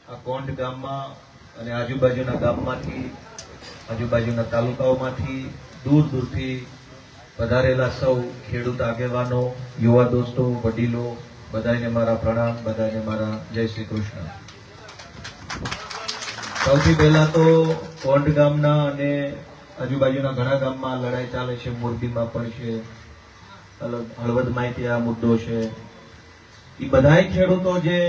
આ કોંઢ ગામમાં અને આજુબાજુના ગામમાંથી, આજુબાજુના તાલુકાઓમાંથી દૂર દૂરથી પધારેલા સૌ ખેડૂત આગેવાનો, યુવા દોસ્તો, વડીલો, બધાને મારા પ્રણામ, બધાને મારા જય શ્રી કૃષ્ણ. સૌથી પહેલા તો કોંઢ ગામના અને આજુબાજુના ઘણા ગામમાં લડાઈ ચાલે છે, મોરબીમાં પણ છે, હળવદમાં આ મુદ્દો છે. એ બધા ખેડૂતો જે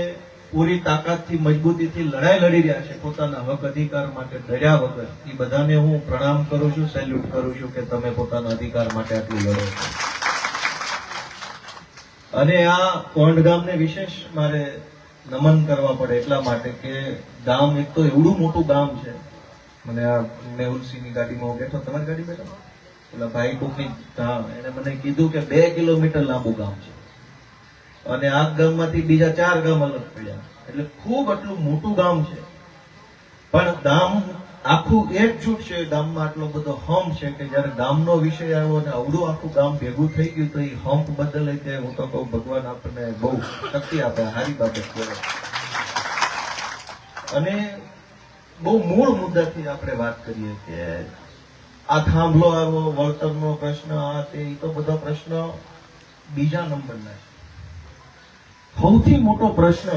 પૂરી તાકાતથી, મજબૂતીથી લડાઈ લડી રહ્યા છે પોતાના હક અધિકાર માટે ડર્યા વગર, એ બધાને હું પ્રણામ કરું છું, સેલ્યુટ કરું છું કે તમે પોતાના અધિકાર માટે આટલું લડો છો. અને આ કોંઢ ગામને વિશેષ મારે નમન કરવા પડે એટલા માટે કે ગામ એક તો એવડું મોટું ગામ છે. મને આ મેહુલસિંહની ગાડીમાં હું બેઠો, તમારી ગાડી બેઠો, પેલા ભાઈ કોકની, હા, એને મને કીધું કે 2 કિલોમીટર લાંબુ ગામ છે અને આ ગામમાંથી બીજા 4 ગામ અલગ પડ્યા, એટલે ખૂબ આટલું મોટું ગામ છે. પણ ગામ આખું એકજૂટ છે, ગામમાં આટલો બધો હમ છે કે જયારે ગામનો વિષય આવ્યો અને અવડું આખું ગામ ભેગું થઈ ગયું તો એ હંપ બદલે કે હું તો કહું ભગવાન આપણને બહુ શક્તિ આપે, સારી બાબત કહેવાય. અને બહુ મૂળ મુદ્દાથી આપણે વાત કરીએ કે આ થાંભલો આવ્યો, વળતરનો પ્રશ્ન, આ તે, એ તો બધા પ્રશ્નો બીજા નંબરના છે. સૌથી મોટો પ્રશ્ન,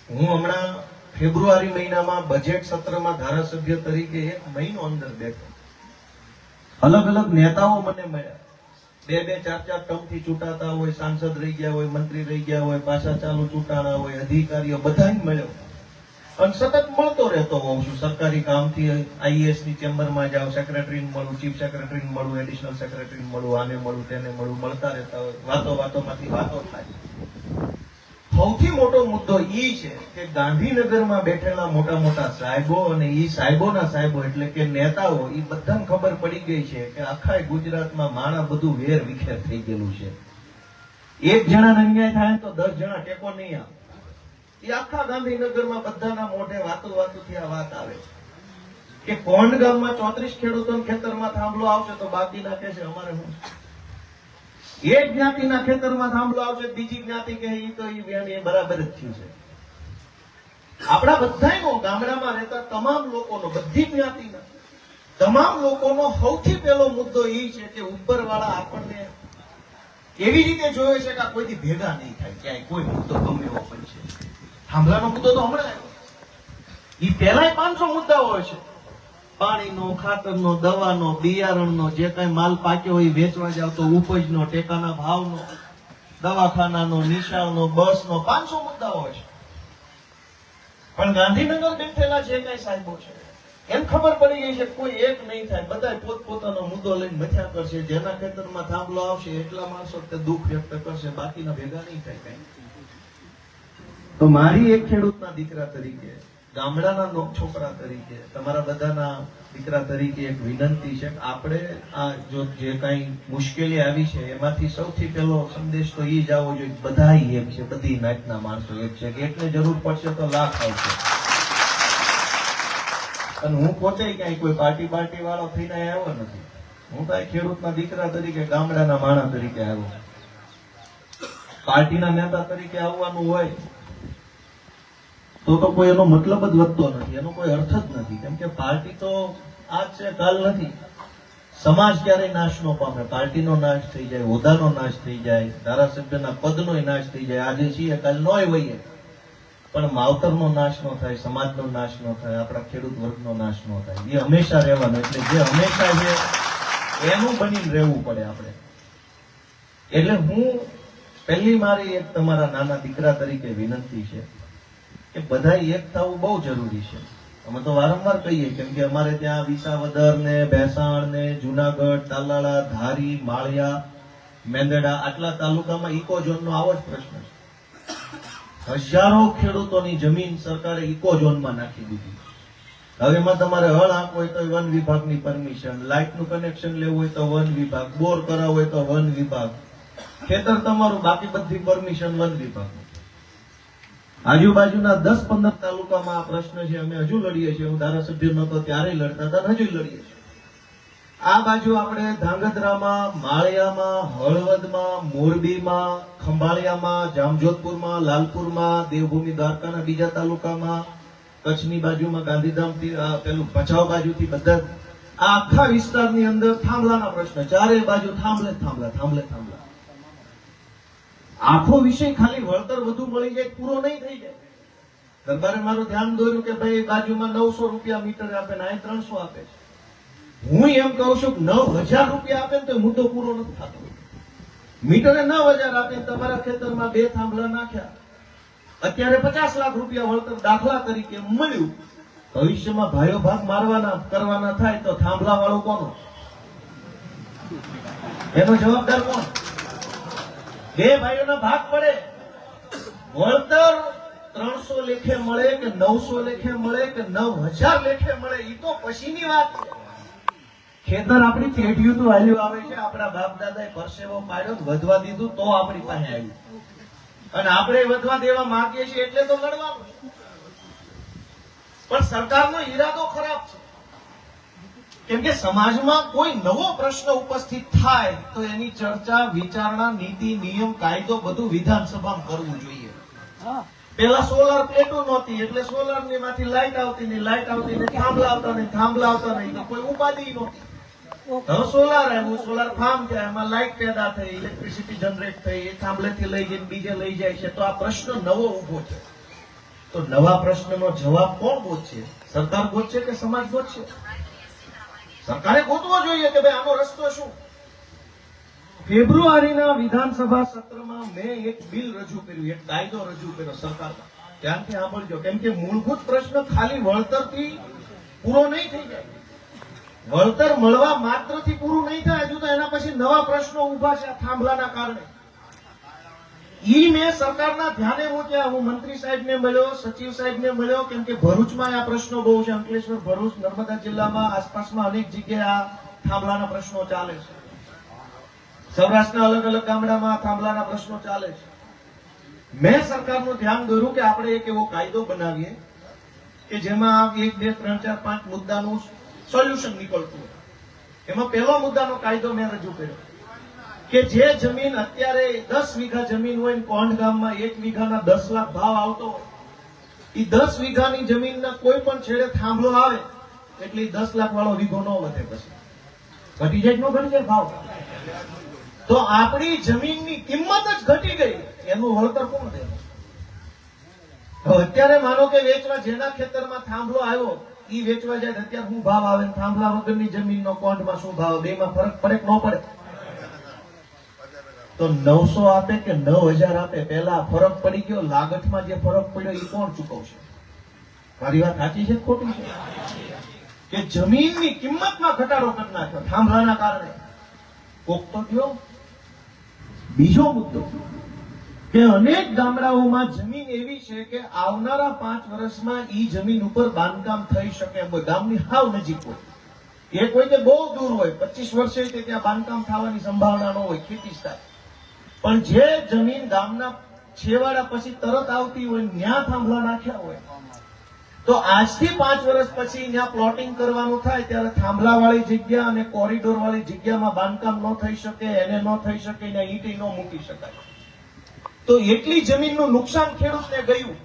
હું હમણાં ફેબ્રુઆરી મહિનામાં બજેટ સત્રમાં ધારાસભ્ય તરીકે 1 મહિનો અંદર બેઠો, અલગ અલગ નેતાઓ મને મળ્યા, 2-2, 4-4 ટર્મથી ચૂંટાતા હોય, સાંસદ રહી ગયા હોય, મંત્રી રહી ગયા હોય, પાછા ચાલુ ચૂંટાણા હોય, અધિકારીઓ બધાને મળ્યો અને સતત મળતો રહેતો હોઉં છું. સરકારી કામથી આઈએએસ ની ચેમ્બરમાં જાઉં, સેક્રેટરીને મળું, ચીફ સેક્રેટરીને મળું, એડિશનલ સેક્રેટરીને મળું, આને મળું, તેને મળું, મળતા રહેતા હોય, વાતોમાંથી વાતો થાય. સૌથી મોટો મુદ્દો એ છે કે ગાંધીનગરમાં બેઠેલા મોટા મોટા સાહેબો અને એ સાહેબોના સાહેબો એટલે કે નેતાઓ, એ બધાને ખબર પડી ગઈ છે કે આખા ગુજરાતમાં માણા બધું વેર વિખેર થઈ ગયેલું છે. એક જણાને અન્યાય થાય તો 10 જણા ટેકો નહીં આપે. એ આખા ગાંધીનગરમાં બધાના મોઢે વાતોથી આ વાત આવે કે કોંઢ ગામમાં 34 ખેડૂતોના ખેતરમાં થાંભલો આવશે તો બાકીના કહે છે અમારે શું. એક જ્ઞાતિના ખેતરમાં થાંભલો આવશે, બીજી જ્ઞાતિ કહે એ તો એ બરાબર જ થયું છે. આપણા બધાનો, ગામડામાં રહેતા તમામ લોકોનો, બધી જ્ઞાતિના તમામ લોકોનો સૌથી પહેલો મુદ્દો એ છે કે ઉપરવાળા આપણને એવી રીતે જોવે છે કે કોઈથી ભેગા નહીં થાય, ક્યાંય કોઈ મુદ્દો ગમે એવો પણ છે. થાંભલાનો મુદ્દો તો હમણાં આવ્યો, એ પહેલા 500 મુદ્દાઓ હોય છે. પાણીનો, ખાતરનો, દવાનો, બિયારણનો, જે કઈ માલ પાક્યો હોય વેચવા જાવ તો ઉપજનો, ટેકાના ભાવનો, દવાખાનાનો, નિશાળનો, બસનો, 500 મુદ્દાઓ હોય છે. પણ ગાંધીનગર બેઠેલા જે કઈ સાહેબો છે એમ ખબર પડી ગઈ છે કોઈ એક નહીં થાય, બધા પોતપોતાનો મુદ્દો લઈને મથ્યા કરશે. જેના ખેતરમાં થાંભલો આવશે એટલા માણસો તે દુઃખ વ્યક્ત કરશે, બાકીના ભેગા નહીં થાય કઈ. તો મારી એક ખેડૂતના દીકરા તરીકે, ગામડાના છોકરા તરીકે, તમારા બધાના દીકરા તરીકે એક વિનંતી છે કે આપણે આ જો જે કઈ મુશ્કેલી આવી છે એમાંથી સૌથી પહેલો સંદેશ તો એ જ આવવો જોઈએ, બધા એક છે, બધી નાતના માણસો એક છે, એટલે જરૂર પડશે તો લાખ આવશે. અને હું પોતે ક્યાંય કોઈ પાર્ટી વાળો થઈને આવ્યો નથી, હું કઈ ખેડૂતના દીકરા તરીકે, ગામડાના માણસ તરીકે આવ્યો. પાર્ટીના નેતા તરીકે આવવાનું હોય તો કોઈ એનો મતલબ જ વધતો નથી, એનો કોઈ અર્થ જ નથી. કેમ કે પાર્ટી તો આજ છે, કાલ નથી. સમાજ ક્યારેય નાશ ન પામે, પાર્ટીનો નાશ થઈ જાય, હોદ્દાનો નાશ થઈ જાય, ધારાસભ્યના પદનો નાશ થઈ જાય, આજે છીએ કાલ નોય વહીએ, પણ માવતરનો નાશ ન થાય, સમાજનો નાશ ન થાય, આપણા ખેડૂત વર્ગનો નાશ ન થાય. એ હંમેશા રહેવાનો, એટલે જે હંમેશા છે એનું બનીને રહેવું પડે આપણે. એટલે હું પહેલી મારી એક તમારા નાના દીકરા તરીકે વિનંતી છે કે બધા એક થવું બહુ જરૂરી છે. અમે તો વારંવાર કહીએ, કેમ કે અમારે ત્યાં વિસાવદર ને, ભેસાણ ને, જુનાગઢ, તાલાળા, ધારી, માળિયા, મેંદરડા આટલા તાલુકામાં ઇકોઝોનનો આવો જ પ્રશ્ન છે. હજારો ખેડૂતોની જમીન સરકારે ઇકોઝોનમાં નાખી દીધી. હવે એમાં તમારે હળ આપવો હોય તો વન વિભાગની પરમિશન, લાઇટનું કનેક્શન લેવું હોય તો વન વિભાગ, બોર કરાવવો હોય તો વન વિભાગ, ખેતર તમારું, બાકી બધી પરમિશન વન વિભાગ. આજુબાજુના 10-15 તાલુકામાં આ પ્રશ્ન છે. અમે હજુ લડીએ છીએ, હું ધારાસભ્ય નહોતો ત્યારે લડતા હતા, હજુ લડીએ છીએ. આ બાજુ આપણે ધાંગધ્રામાં, માળિયામાં, હળવદમાં, મોરબીમાં, ખંભાળિયામાં, જામજોધપુરમાં, લાલપુરમાં, દેવભૂમિ દ્વારકાના બીજા તાલુકામાં, કચ્છની બાજુમાં ગાંધીધામ પેલું ભચાઉ બાજુથી બધા આ આખા વિસ્તારની અંદર થાંભલાના પ્રશ્ન, ચારે બાજુ થાંભલા. આખો વિષય ખાલી વળતર વધુ મળી જાય પૂરો નહીં થઈ જાય. દરબારે મારું ધ્યાન દોર્યું કે ભાઈ બાજુમાં 900 રૂપિયા મીટર આપે ને અહીં 300 આપે છે. હું એમ કહું છું કે 9000 રૂપિયા આપે ને તો મુદ્દો પૂરો નથી થતો. મીટરે 9000 આપે તમારા ખેતરમાં 2 થાંભલા નાખ્યા, અત્યારે 50 લાખ રૂપિયા વળતર દાખલા તરીકે મળ્યું. ભવિષ્યમાં ભાઈઓ ભાગ મારવાના કરવાના થાય તો થાંભલા વાળો કોનો? એનો જવાબદાર કોણ? 2 ભાઈઓના ભાગ પડે, વળતર 300 લેખે મળે કે 900 લેખે મળે કે 9000 લેખે મળે એ તો પછીની વાત છે. ખેતર આપણી પેઢીઓ તો હાલ્યું આવે છે, આપણા બાપ દાદાએ પરસેવો પાડ્યો, વધવા દીધું તો આપણી પાસે આવ્યું, અને આપણે વધવા દેવા માંગીએ છીએ એટલે તો લડવાનું છે. પણ સરકારનો ઈરાદો ખરાબ છે, કેમ કે સમાજમાં કોઈ નવો પ્રશ્ન ઉપસ્થિત થાય તો એની ચર્ચા, વિચારણા, નીતિ, નિયમ, કાયદો બધું વિધાનસભામાં કરવું જોઈએ. પેલા સોલાર પ્લેટો નહોતી એટલે સોલાર ની માંથી લાઈટ આવતી નહીં, થાંભલા આવતા નહીં, તો કોઈ ઉપાધિ નહોતી. હવે સોલાર આવ્યું, સોલાર ફાર્મ થયા, એમાં લાઈટ પેદા થઈ, ઇલેક્ટ્રિસિટી જનરેટ થઈ, એ થાંભલેથી લઈ જઈને બીજે લઈ જાય છે. તો આ પ્રશ્ન નવો ઉભો છે. તો નવા પ્રશ્નનો જવાબ કોણ ગોતશે? સરકાર ગોતશે કે સમાજ ગોતશે? સરકારે ગોતવો જોઈએ કે ભાઈ આનો રસ્તો શું. ફેબ્રુઆરીના વિધાનસભા સત્રમાં મેં એક બિલ રજૂ કર્યું, એક કાયદો રજૂ કર્યો સરકારમાં. ધ્યાનથી સાંભળજો, કેમ કે મૂળભૂત પ્રશ્ન ખાલી વળતરથી પૂરો નહીં થઈ જાય. વળતર મળવા માત્રથી પૂરું નહીં થાય, હજુ તો એના પછી નવા પ્રશ્નો ઉભા છે થાંભલાના કારણે. ઈ મેં સરકારના ધ્યાને મૂક્યા. હું મંત્રી સાહેબને મળ્યો, સચિવ સાહેબને મળ્યો, કેમ કે ભરૂચમાં આ પ્રશ્નો બહુ છે. અંકલેશ્વર, ભરૂચ, નર્મદા જિલ્લામાં આસપાસમાં અનેક જગ્યાએ આ થાંભલાના પ્રશ્નો ચાલે છે. સૌરાષ્ટ્રના અલગ અલગ ગામડામાં થાંભલાના પ્રશ્નો ચાલે છે. મેં સરકારનું ધ્યાન દોર્યું કે આપણે એક એવો કાયદો બનાવીએ કે જેમાં 1, 2, 3, 4, 5 મુદ્દાનું સોલ્યુશન નીકળતું હોય. એમાં પહેલો મુદ્દાનો કાયદો મેં રજૂ કર્યો કે જે જમીન અત્યારે 10 વીઘા જમીન હોય ને કોંઢ ગામમાં 1 વીઘાના 10 લાખ ભાવ આવતો હોય, એ 10 વીઘાની જમીનના કોઈ પણ છેડે થાંભલો આવે એટલે 10 લાખ વાળો વીઘો ન વધે. પછી ઘટી જાય ન ઘટી જાય ભાવ. તો આપણી જમીનની કિંમત જ ઘટી ગઈ, એનું વળતર કોણ દે? અત્યારે માનો કે વેચવા જેના ખેતરમાં થાંભલો આવ્યો ઈ વેચવા જાય, અત્યારે શું ભાવ આવે? થાંભલા વગરની જમીનનો કોંઢમાં શું ભાવ? બેમાં ફરક પડે કે ન પડે? તો 900 આપે કે 9000 આપે, પેલા ફરક પડી ગયો. લાગતમાં જે ફરક પડ્યો એ કોણ ચૂકવશે? મારી વાત સાચી છે ખોટી છે? કે જમીનની કિંમતમાં ઘટાડો કરી નાખ્યો થાંભલાના કારણે. કોક તો થયો. બીજો મુદ્દો કે અનેક ગામડાઓમાં જમીન એવી છે કે આવનારા 5 વર્ષમાં ઈ જમીન ઉપર બાંધકામ થઈ શકે એમ હોય. ગામની હાવ નજીક હોય, એ કોઈ કે બહુ દૂર હોય, 25 વર્ષે ત્યાં બાંધકામ થવાની સંભાવના ન હોય, ખેતી થાય. પણ જે જમીન ગામના છેવાડા પછી તરત આવતી હોય, ત્યાં થાંભલા નાખ્યા હોય, તો આજથી 5 વર્ષ પછી ત્યાં પ્લોટિંગ કરવાનું થાય ત્યારે થાંભલા વાળી જગ્યા અને કોરિડોર વાળી જગ્યામાં બાંધકામ ન થઈ શકે, એને ન થઈ શકે, ત્યાં ઈંટી ન મૂકી શકાય. તો એટલી જમીનનું નુકસાન ખેડૂતને ગયું.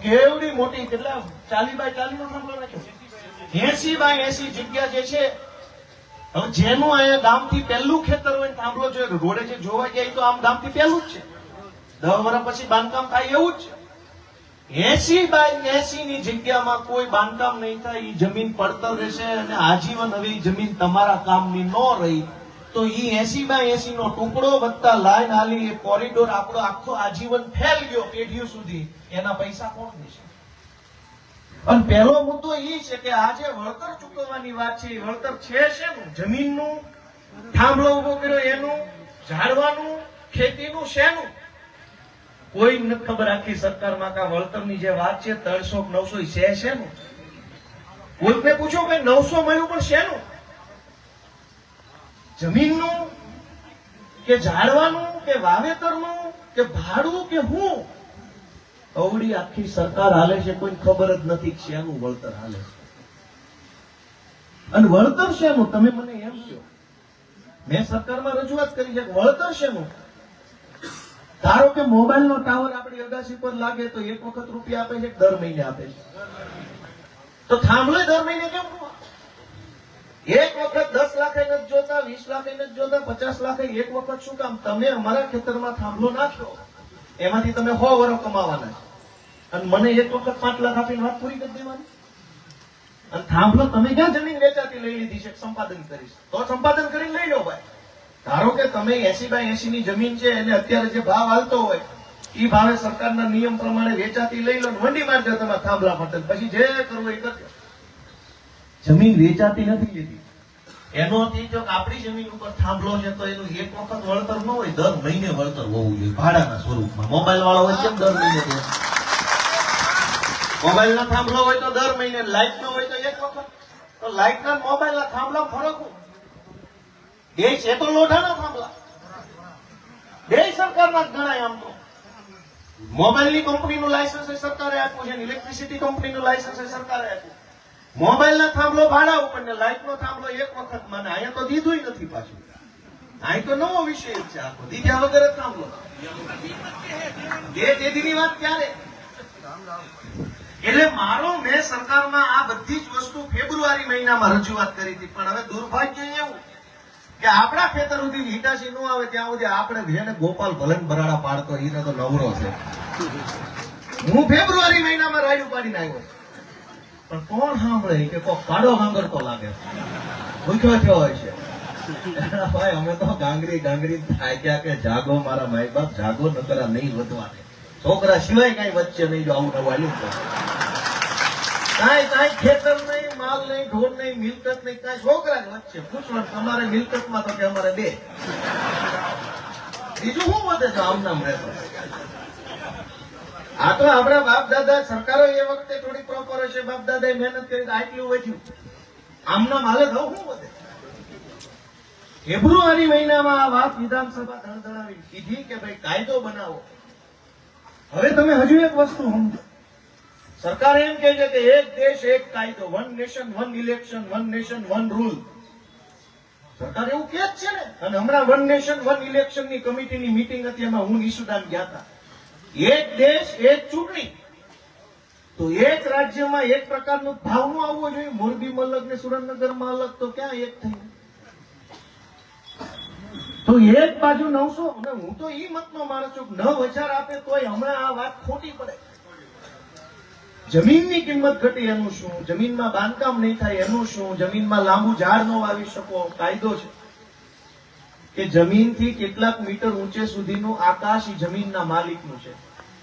કેવડી મોટી, કેટલા 40 બાય 40 નો થાંભલો નાખ્યો, 80 બાય 80 જગ્યા જે છે. હવે જેનું અહીંયા ગામથી પહેલું ખેતર હોય થાંભલો જોઈએ, રોડે જે જોવા ગયા તો આમ ગામથી પહેલું જ છે. 10 વર્ષ પછી બાંધકામ થાય એવું જ છે. 80 બાય 80 ની જગ્યામાં કોઈ બાંધકામ નહીં થાય, એ જમીન પડતર રહેશે અને આજીવન હવે એ જમીન તમારા કામની ન રહી તો એ 80 બાય 80 નો ટુકડો વધતા લાઈન આલી, એ કોરિડોર આપણો આખો આજીવન ફેલ ગયો પેઢીઓ સુધી, એના પૈસા કોણ દેશે? અને પહેલો મુદ્દો એ છે કે આજે વળતર ચૂકવવાની વાત છે, વળતર છે શેનું? જમીનનું, થાંભલો ઉભો કર્યો એનું, ઝાડવાનું, ખેતીનું શેનું? કોઈ નથી ખબર આખી સરકારમાં કે વળતરની જે વાત છે 300 900 છે શેનું? કોઈને પૂછો કે 900 મળ્યું પણ શેનું? જમીનનું કે ઝાડવાનું કે વાવેતરનું કે ભાડું કે હું? અવડી આખી સરકાર હાલે છે, કોઈ ખબર જ નથી શેનું વળતર હાલે છે. અને વળતર શેનું તમે મને એમ કહો. મેં સરકારમાં રજૂઆત કરી છે વળતર શેનું. ધારો કે મોબાઈલનો ટાવર આપણી અગાસી પર લાગે તો એક વખત રૂપિયા આપે છે, દર મહિને આપે છે. તો થાંભલો દર મહિને કેમ ન આપે? એક વખત 10 લાખ નથી જોતા, 20 લાખ નથી જોતા, 50 લાખ એક વખત શું કામ? તમે અમારા ખેતરમાં થાંભલો નાખો, એમાંથી તમે 100 વર્ષ કમાવાના છે, અને મને એક વખત 5 લાખ આપીને વાત પૂરી કરી દેવાની. અને થાંભલો તમે ક્યાં જમીન વેચાતી લઈ લીધી છે, સંપાદન કરીશ તો સંપાદન કરીને લઈ લો ભાઈ. ધારો કે તમે 80/80 ની જમીન છે એને અત્યારે જે ભાવ હાલતો હોય એ ભાવે સરકારના નિયમ પ્રમાણે વેચાતી લઈ લો, મંડી મારજો તમારા થાંભલા માટે, પછી જે કરવું એ કરજો. જમીન વેચાતી નથી લીધી. એનો અર્થ એ જો આપણી જમીન ઉપર થાંભલો છે તો એનું એક વખત વળતર ન હોય, દર મહિને વળતર હોવું જોઈએ ભાડાના સ્વરૂપમાં. મોબાઈલ વાળો હોય કેમ દર મહિને દે? મોબાઈલ ના થાંભલો હોય તો દર મહિને, લાઇટ નો હોય તો એક વખત. તો લાઇટ ના મોબાઈલ ના થાંભલા ફરક બે છે તો લોઢાના થાંભલા બે સરકારના જ ગણાય. આમ તો મોબાઈલની કંપનીનું લાયસન્સ સરકારે આપ્યું છે, ઇલેક્ટ્રિસિટી કંપનીનું લાયસન્સ સરકારે આપ્યું. મોબાઈલના થાંભલો ભાડા ઉપર ને લાઇટનો થાંભલો એક વખત. મને અહીંયા તો દીધું નથી પાછું. અહીં તો નવો વિષય છે આખો, દીધા વગર જ થાંભલો. બે તેદીની વાત ક્યારે? એટલે મેં સરકારમાં આ બધી જ વસ્તુ ફેબ્રુઆરી મહિનામાં રજૂઆત કરી હતી, પણ હવે દુર્ભાગ્ય એવું કે આપણા ખેતર સુધી હિટાશી ન આવે ત્યાં સુધી આપણે જેને ગોપાલ ભલન બરાડા પાડતો એને તો નવરો છે. હું ફેબ્રુઆરી મહિનામાં રાયડું પાડીને આવ્યો, પણ કોણ સાંભળે કે કોઈ કાડો ગાંગરતો લાગે, ભૂખ્યો થયો હોય છે. ભાઈ અમે તો ગાંગરી થાય કે જાગો મારા માય બાપ, જાગો નકરા નહીં વધવા દે. છોકરા સિવાય કઈ વચ્ચે નહીં, જો આવું નવાયું કાંઈ ખેતર નહીં, માલ નહીં, ઢોર નહીં, મિલકત નહીં, કાંઈ છોકરા જ વચ્ચે. પૂછવા તમારે મિલકતમાં તો કે અમારે 2, બીજું શું વધે છે આમ નામ રહેતો. આ તો આપણા બાપ દાદા સરકારો એ વખતે થોડી પ્રોપર હશે, બાપ દાદાએ મહેનત કરી આટલું વધ્યું. આમ નામ હાલે તો શું વધે? ફેબ્રુઆરી મહિનામાં આ વાત વિધાનસભા ધણધણાવી કીધી કે ભાઈ કાયદો બનાવો. હવે તમે હજુ એક વસ્તુ સમજો. સરકાર એમ કહે છે કે એક દેશ એક કાયદો, 1 નેશન 1 ઇલેક્શન, 1 નેશન 1 રૂલ. સરકાર એવું કે જ છે ને. અને હમણાં 1 નેશન 1 ઇલેક્શન ની કમિટીની મીટિંગ હતી, એમાં હું નિશુદાન ગયા હતા. એક દેશ એક ચૂંટણી. તો એક રાજ્યમાં એક પ્રકારનો ભાવ નો આવવો જોઈએ. મોરબીમાં અલગ ને સુરેન્દ્રનગરમાં અલગ, તો ક્યાં એક થયું? તો એક બાજુ 900, અને હું તો ઈ મતનો માણસ છું, 9,000 આપે તોય હમણાં આ વાત ખોટી પડે. જમીનની કિંમત ઘટી એનું શું? જમીનમાં બાંધકામ નહીં થાય એનું શું? જમીનમાં લાંબુ ઝાડ ન વાવી શકો. કાયદો છે કે જમીનથી કેટલાક મીટર ઊંચે સુધીનું આકાશ ઈ જમીનના માલિકનું છે.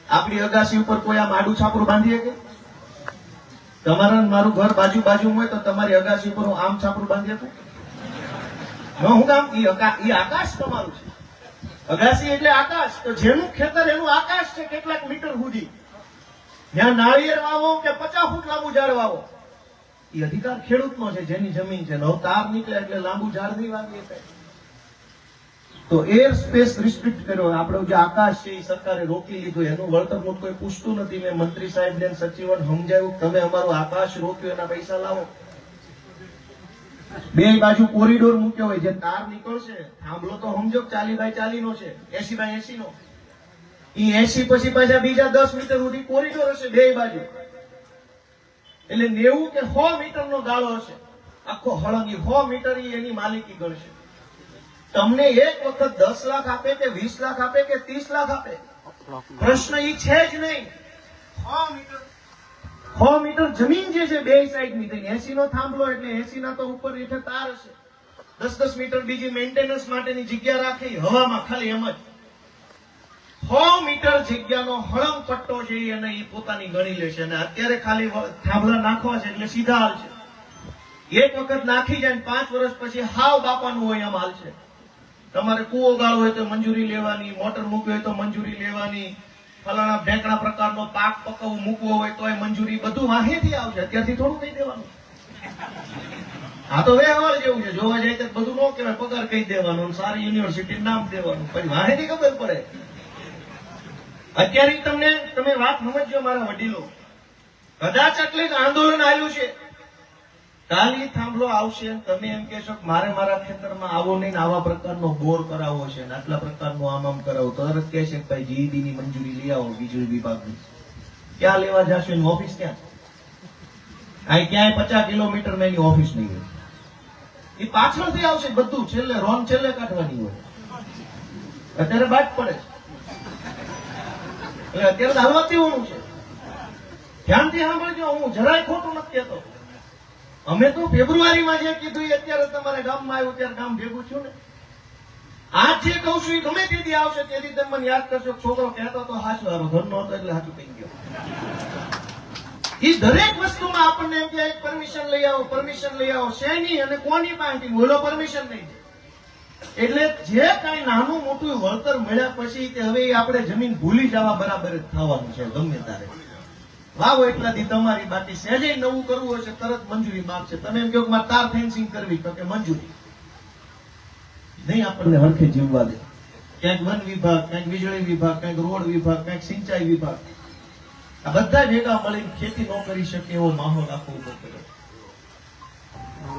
આપણી અગાસી ઉપર કોઈ આમ આડું છાપરું બાંધી શકે? તમારા મારું ઘર બાજુમાં હોય તો તમારી અગાસી ઉપર હું આમ છાપરું બાંધી શકું? હું કામ? ઈ આકાશ તમારું છે. અગાસી એટલે આકાશ. તો જેનું ખેતર એનું આકાશ છે કેટલાક મીટર સુધી. ત્યાં નાળિયેર વાવો કે 50 ફૂટ લાંબુ ઝાડ વાવો, એ અધિકાર ખેડૂતનો છે, જેની જમીન છે. નવ તાર નીકળે એટલે લાંબુ ઝાડ નહીં વાવી શકાય. તો એર સ્પેસ રિસ્ટ્રિક્ટ કર્યો. આપણું જે આકાશ છે એ સરકારે રોકી લીધું. એનું વળતરનું કોઈ પૂછતું નથી. મેં મંત્રી સાહેબ ને સચિવને સમજાવ્યું, તમે અમારું આકાશ રોક્યું, એના પૈસા લાવો. બે બાજુ કોરિડોર મૂક્યો હોય, જે તાર નીકળશે, થાંભલો તો સમજો 40x40 નો છે, 80x80 નો. ઈ 80 પછી પાછા બીજા 10 મીટર સુધી કોરિડોર હશે બે બાજુ, એટલે 90 કે 100 મીટર નો ગાળો હશે. આખો હળંગી 100 મીટર એની માલિકી ગણશે. તમને એક વખત 10 લાખ આપે કે 20 લાખ આપે કે 30 લાખ આપે, પ્રશ્ન ઈ છે જ નહીં. 100 મીટર જમીન જે છે બે સાઈડ ની થઈ, 80 નો થાંભલો એટલે 80 ના તો ઉપર હેઠળ તાર હશે. 10 મીટર બીજી મેન્ટેનન્સ માટેની જગ્યા રાખી હવામાં, ખાલી એમ જ 100 મીટર જગ્યાનો હળંગ પટ્ટો છે અને એ પોતાની ગણી લેશે. અને અત્યારે ખાલી થાંભલા નાખવા છે એટલે સીધા હાલ છે. એક વખત નાખી જાય 5 વર્ષ પછી હાવ બાપાનું હોય એમ હાલ છે. તમારે કૂવો ગાળવો હોય તો મંજૂરી લેવાની, મોટર મૂકવી હોય તો મંજૂરી લેવાની, ફલાણા ઢેકણા પ્રકારનો પાક પકવવું મૂકવો હોય તો મંજૂરી, બધું વાહેથી આવશે. અત્યારથી થોડું કહી દેવાનું. આ તો વ્યવહાર જેવું છે. જોવા જાય તો બધું ન કહેવાય, પગાર કહી દેવાનું, સારી યુનિવર્સિટી નામ દેવાનું, પછી વાહેથી ખબર પડે. અત્યારે તમે વાત સમજો મારા વડીલો, કદાચ એટલે આંદોલન આવ્યું છે કાલી થાંભલો આવશે, તમે એમ કહેશો કે મારે મારા ખેતરમાં આવો નહીં ને આવા પ્રકારનો બોર કરાવવો છે ને આટલા પ્રકારનું આમ કરાવો, તરત કહે છે કે ભાઈ જીઈબી ની મંજૂરી લઈ આવો વીજળી વિભાગની. ક્યાં લેવા જશો? એની ઓફિસ ક્યાં? અહીં ક્યાંય 50 કિલોમીટરમાં એની ઓફિસ નહીં હોય. એ પાછળથી આવશે બધું, છેલ્લે રોન છેલ્લે કાઢવાની હોય. અત્યારે બાદ પડે છે એટલે અત્યારે હાલવા દેવાનું છે. ધ્યાનથી સાંભળજો, હું જરાય ખોટું નથી કહેતો. અમે તો ફેબ્રુઆરીમાં જે કીધું અત્યારે તમારે ગામમાં આવ્યું ત્યારે ગામ ભેગું છું ને. આજ જે કહું છું એ ગમે તેથી આવશે તેથી તમે મને યાદ કરશો. છોકરો કહેતો તો હાચું, હારો ઘરનો હતો એટલે હાચું કહી ગયો. એ દરેક વસ્તુમાં આપણને એમ કે પરમિશન લઈ આવો, પરમિશન લઈ આવો. શેની અને કોની પાસેથી? બોલો પરમિશન નહીં દે. એટલે જે કઈ નાનું મોટું વળતર મળ્યા પછી તે હવે આપણે જમીન ભૂલી જવા બરાબર જ થવાનું છે. ગમે તારે વાવો એટલાથી તમારી, બાકી સહેજે નવું કરવું હશે તરત મંજૂરી માંગશે. તમે એમ કહો કે મારે તાર ફેન્સિંગ કરવી, તો કે મંજૂરી નહીં આપણને હરખે જીવવા દે. ક્યાંક વન વિભાગ, ક્યાંક વીજળી વિભાગ, ક્યાંક રોડ વિભાગ, ક્યાંક સિંચાઈ વિભાગ, આ બધા ભેગા મળીને ખેતી ન કરી શકે એવો માહોલ આખો ઉભો કર્યો.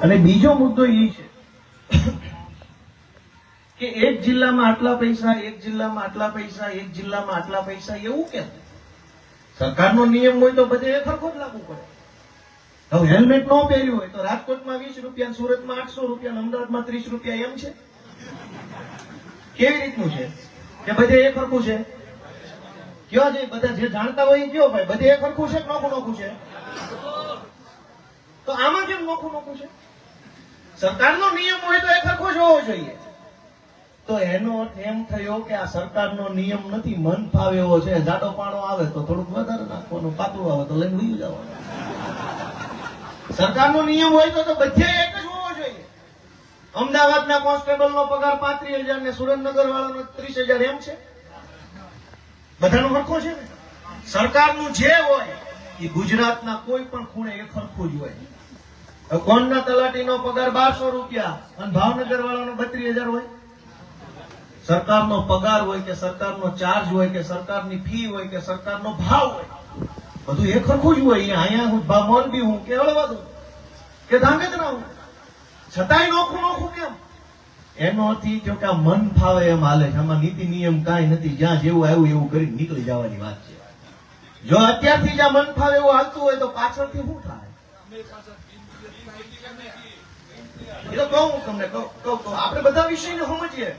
અને બીજો મુદ્દો એ છે કે એક જિલ્લામાં આટલા પૈસા, એક જિલ્લામાં આટલા પૈસા, એક જિલ્લામાં આટલા પૈસા, એવું કેમ? સરકારનો નિયમ હોય તો બધે સરખો જ લાગુ પડે. હવે હેલ્મેટ ન પહેર્યું હોય તો રાજકોટમાં 20 રૂપિયા, સુરતમાં 800 રૂપિયા, અમદાવાદમાં 30 રૂપિયા, એમ છે? કેવી રીતનું છે કે બધે એક સરખું છે? કયો છે? બધા જે જાણતા હોય એ કયો ભાઈ, બધે એક સરખું છે કે નોખું છે? તો આમાં કેમ નોખું છે? સરકારનો નિયમ હોય તો એક સરખો જ હોવો જોઈએ. તો એનો અર્થ એમ થયો કે આ સરકારનો નિયમ નથી, મન ફાવે એવો છે. જાડો પાણો આવે તો થોડુંક વધારે નાખવાનું, પાતળું આવે તો લઈને વહી જવાનું. સરકારનો નિયમ હોય તો બધે એક જ હોવો જોઈએ. અમદાવાદના કોન્સ્ટેબલનો પગાર 35,000 ને સુરેન્દ્રનગર વાળાનો 30,000, એમ છે? બધાનો સરખો છે ને? સરકારનું જે હોય એ ગુજરાતના કોઈ પણ ખૂણે એક સરખું જ હોય. કોણના તલાટીનો પગાર 1200 રૂપિયા અને ભાવનગર વાળાનો 32,000 હોય? સરકારનો પગાર હોય કે સરકારનો ચાર્જ હોય કે સરકારની ફી હોય કે સરકારનો ભાવ હોય, બધું એક સરખું જ હોય. અહીંયા હું મોરબી હું કે હળવદ કે ધાંગધ્રા હું, છતાંય નોખું કેમ? એનો અર્થ એ થયો કે આ મન ફાવે એમ હાલે છે. આમાં નીતિ નિયમ કાંઈ નથી, જ્યાં જેવું આવ્યું એવું કરી નીકળી જવાની વાત છે. જો અત્યારથી જ્યાં મન ફાવે એવું હાલતું હોય તો પાછળથી શું થાય? એ તો કહું તમને, આપણે બધા વિષયને સમજીએ.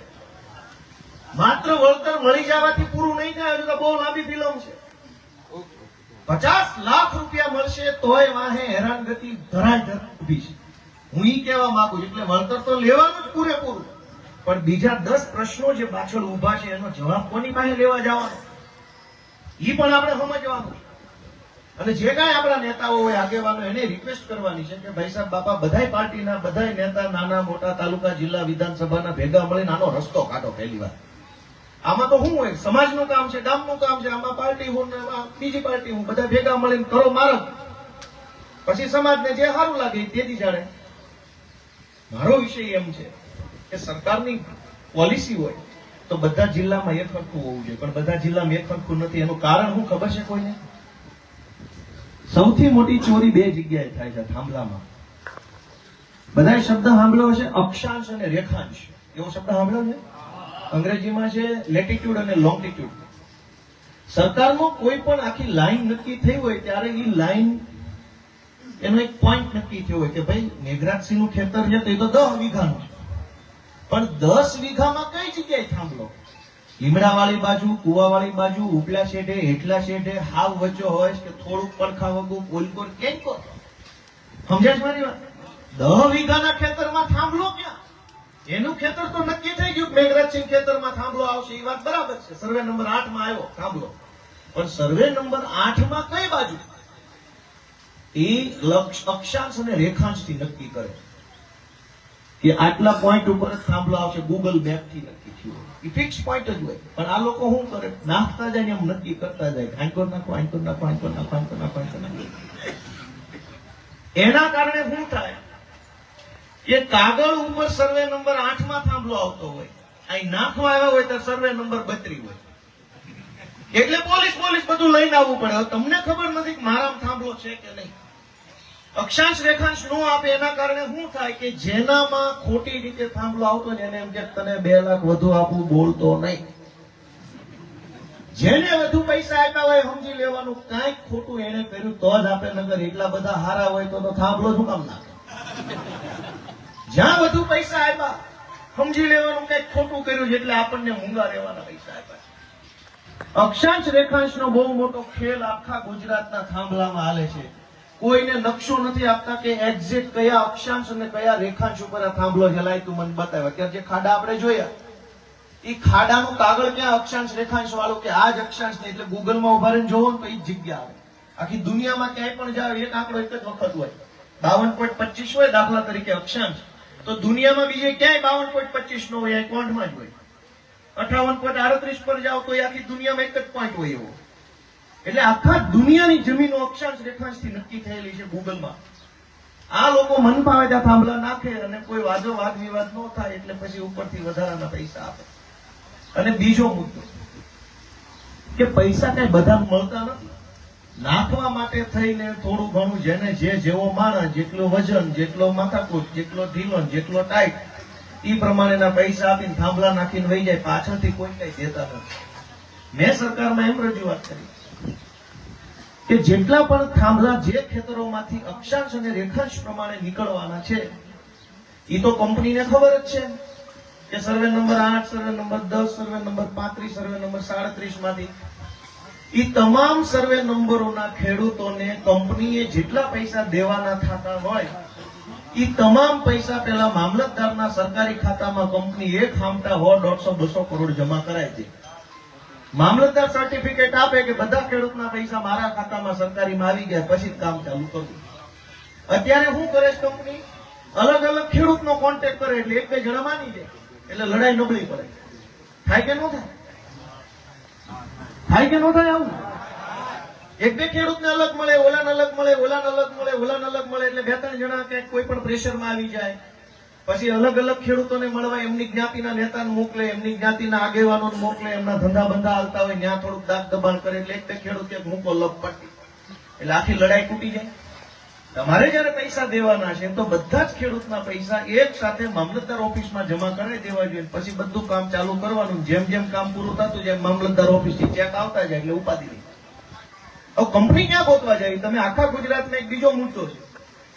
માત્ર વળતર મળી જવાથી પૂરું નહીં થાય. હજુ તો બહુ લાંબી ફિલ્મ છે. 50 લાખ રૂપિયા મળશે તોય વાહે હેરાનગતિ ધરાય ઉભી છે. હું ઈ કહેવા માંગુ છું. એટલે વળતર તો લેવાનું જ પૂરેપૂરું, પણ બીજા 10 પ્રશ્નો જે પાછળ ઉભા છે એનો જવાબ કોની પાસે લેવા જવાનો ઈ પણ આપણે સમજવાનું. અને જે કાંઈ આપણા નેતાઓ હોય, આગેવાનો, એને રિક્વેસ્ટ કરવાની છે કે ભાઈ સાહેબ બાપા, બધાય પાર્ટીના બધાય નેતા, નાના મોટા, તાલુકા, જિલ્લા, વિધાનસભાના ભેગા મળીને આનો રસ્તો કાઢો. પહેલી વાર આમાં તો શું હોય? સમાજનું કામ છે, ગામનું કામ છે. આમાં પાર્ટી હું, બીજી પાર્ટી હું, બધા ભેગા મળીને કરો માર્ગ. પછી સમાજને જે સારું લાગે તેથી જાણે. મારો વિષય એમ છે કે સરકારની પોલિસી હોય તો બધા જિલ્લામાં એક સરખું હોવું જોઈએ, પણ બધા જિલ્લામાં એક સરખું નથી. એનું કારણ શું ખબર છે કોઈને? સૌથી મોટી ચોરી 2 જગ્યાએ થાય છે થાંભલામાં. બધાએ શબ્દ સાંભળ્યો છે, અક્ષાંશ અને રેખાંશ. એવો શબ્દ સાંભળ્યો છે? અંગ્રેજીમાં છે લેટિટ્યુડ અને લોંગિટ્યુડ. સરકારમાં કોઈ પણ આખી લાઈન નક્કી થઈ હોય ત્યારે એ લાઈન, એનો એક પોઈન્ટ નક્કી થયો હોય કે ભાઈ મેઘરાજસિંહનું ખેતર છે તો એ તો 10 વીઘાનું છે, પણ 10 વીઘામાં કઈ જગ્યાએ થાંભલો? લીમડાવાળી બાજુ, કુવાવાળી બાજુ, ઉપલા શેઢે, હેઠલા શેઢે, હાવ વચ્ચે હોય કે થોડુંક પડખા વગું, કોલકોર કેન્કો? સમજાય મારી વાત? 10 વીઘાના ખેતરમાં થાંભલો ક્યાં? એનું ખેતર તો નક્કી થઈ ગયું, મેઘરાજસિંહ ખેતરમાં થાંભલો આવશે, એ વાત બરાબર છે. સર્વે નંબર 8 માં આવ્યો થાંભલો, પણ સર્વે નંબર 8 માં કઈ બાજુ? એ અક્ષાંશ અને રેખાંશથી નક્કી કરે કે આટલા પોઈન્ટ ઉપર જ થાંભલો આવશે. ગૂગલ મેપ થી નક્કી થયું, એ ફિક્સ પોઈન્ટ જ હોય. પણ આ લોકો શું કરે? નાખતા જાય એમ નક્કી કરતા જાય, આંકોર નાખો, આંકોર નાખો, આંકોર નાખો, આંકોર નાખો, આંકોર નાખો. એના કારણે શું થાય કે કાગળ ઉપર સર્વે નંબર 8 માં થાંભલો આવતો હોય, અહીં નાખવા આવ્યા હોય તો સર્વે નંબર 32 હોય. એટલે પોલીસ બધું લઈને આવવું પડે. તમને ખબર નથી કે મારામાં થાંભલો છે કે નહીં. અક્ષાંશ રેખાંશ નો આપે એના કારણે શું થાય કે જેનામાં ખોટી રીતે થાંભલો આવતો ને એને એમ કે તને 2 લાખ વધુ આપું, બોલતો નહીં. જેને વધુ પૈસા આપ્યા હોય સમજી લેવાનું કાંઈક ખોટું એને કર્યું તો જ આપે, નગર એટલા બધા હારા હોય તો થાંભલો શું કામ નાખે. જ્યાં વધુ પૈસા આપ્યા સમજી લેવાનું કંઈક ખોટું કર્યું એટલે આપણને મૂંગા રહેવાના પૈસા આપ્યા. અક્ષાંશ રેખાંશનો બહુ મોટો ખેલ આખા ગુજરાતના થાંભલામાં હાલે છે. કોઈને નકશો નથી આપતા કે એક્ઝેક્ટ કયા અક્ષાંશ અને કયા રેખાંશ ઉપર આ થાંભલો હેલાય, તું મને બતાવે. અત્યારે જે ખાડા આપણે જોયા એ ખાડાનું કાગળ ક્યાં અક્ષાંશ રેખાંશ વાળું કે આ જ અક્ષાંશ ને, એટલે ગૂગલમાં ઉભા રહીને જોવો ને તો એ જ જગ્યા આવે. આખી દુનિયામાં ક્યાંય પણ જાવ એક આંકડો એક જ વખત હોય. 52.25 હોય દાખલા તરીકે અક્ષાંશ, તો દુનિયામાં બીજે ક્યાંય 52.25 નો હોય, ક્વોન્ટમાં જ હોય. 58.38 પર જાઓ તો આખી દુનિયામાં એક જ પોઈન્ટ હોય એવો. એટલે આખા દુનિયાની જમીનો અક્ષાંશ રેખાંશથી નક્કી થયેલી છે ગૂગલમાં. આ લોકો મન ફાવે ત્યાં થાંભલા નાખે અને કોઈ વાદ વિવાદ ન થાય એટલે પછી ઉપરથી વધારાના પૈસા આપે. અને બીજો મુદ્દો કે પૈસા કઈ બધા મળતા નથી. નાખવા માટે થઈને થોડું ઘણું જેને જેવો માણસ, જેટલો વજન, જેટલો માથાકૂટ, જેટલો ઢીલો, જેટલો ટાઈટ, એ પ્રમાણેના પૈસા આપીને થાંભલા નાખીને વહી જાય. પાછળથી કોઈ કઈ દેતા નથી. મેં સરકારમાં એમ રજૂઆત કરી કે જેટલા પણ થાંભલા જે ખેતરોમાંથી અક્ષાંશ અને રેખાંશ પ્રમાણે નીકળવાના છે એ તો કંપનીને ખબર જ છે કે survey number 8, survey number 10, survey number 35, survey number 37 માંથી એ તમામ સર્વે નંબરોના ખેડૂતોને કંપનીએ જેટલા પૈસા દેવાના થતા હોય એ તમામ પૈસા પેલા મામલતદારના સરકારી ખાતામાં કંપની એક હામટા 100, 150, 200 કરોડ જમા કરાય છે. મામલતદાર સર્ટિફિકેટ આપે કે બધા ખેડૂતના પૈસા મારા ખાતામાં સરકારીમાં આવી ગયા, પછી કામ ચાલુ કરવું. અત્યારે શું કરે છે કંપની? અલગ અલગ ખેડૂતનો કોન્ટેક્ટ કરે એટલે 1-2 જણા માની જાય એટલે લડાઈ નબળી પડે. થાય કે ન થાય? થાય કે ન થાય? આવું 1-2 ખેડૂતને અલગ મળે, ઓલાને અલગ મળે, ઓલાને અલગ મળે, ઓલાને અલગ મળે એટલે 2-3 જણા ક્યાંક કોઈ પણ પ્રેશરમાં આવી જાય. પછી અલગ અલગ ખેડૂતોને મળવા એમની જ્ઞાતિના નેતાને મોકલે, એમની જ્ઞાતિના આગેવાનોને મોકલે, એમના ધંધા બંધા હાલતા હોય ત્યાં થોડુંક દાગ દબાણ કરે એટલે 1-2 ખેડૂત એક મૂકો લપ પટ્ટી એટલે આખી લડાઈ તૂટી જાય. તમારે જયારે પૈસા દેવાના છે તો બધા જ ખેડૂતના પૈસા એક સાથે મામલતદાર ઓફિસમાં જમા કરાવી દેવા જોઈએ. પછી બધું કામ ચાલુ કરવાનું. જેમ જેમ કામ પૂરું થતું જાય મામલતદાર ઓફિસથી ચેક આવતા જાય એટલે ઉપાધિ નહીં. હવે કંપની ક્યાં ગોતવા જાય? તમે આખા ગુજરાતમાં એક બીજો મુદ્દો છે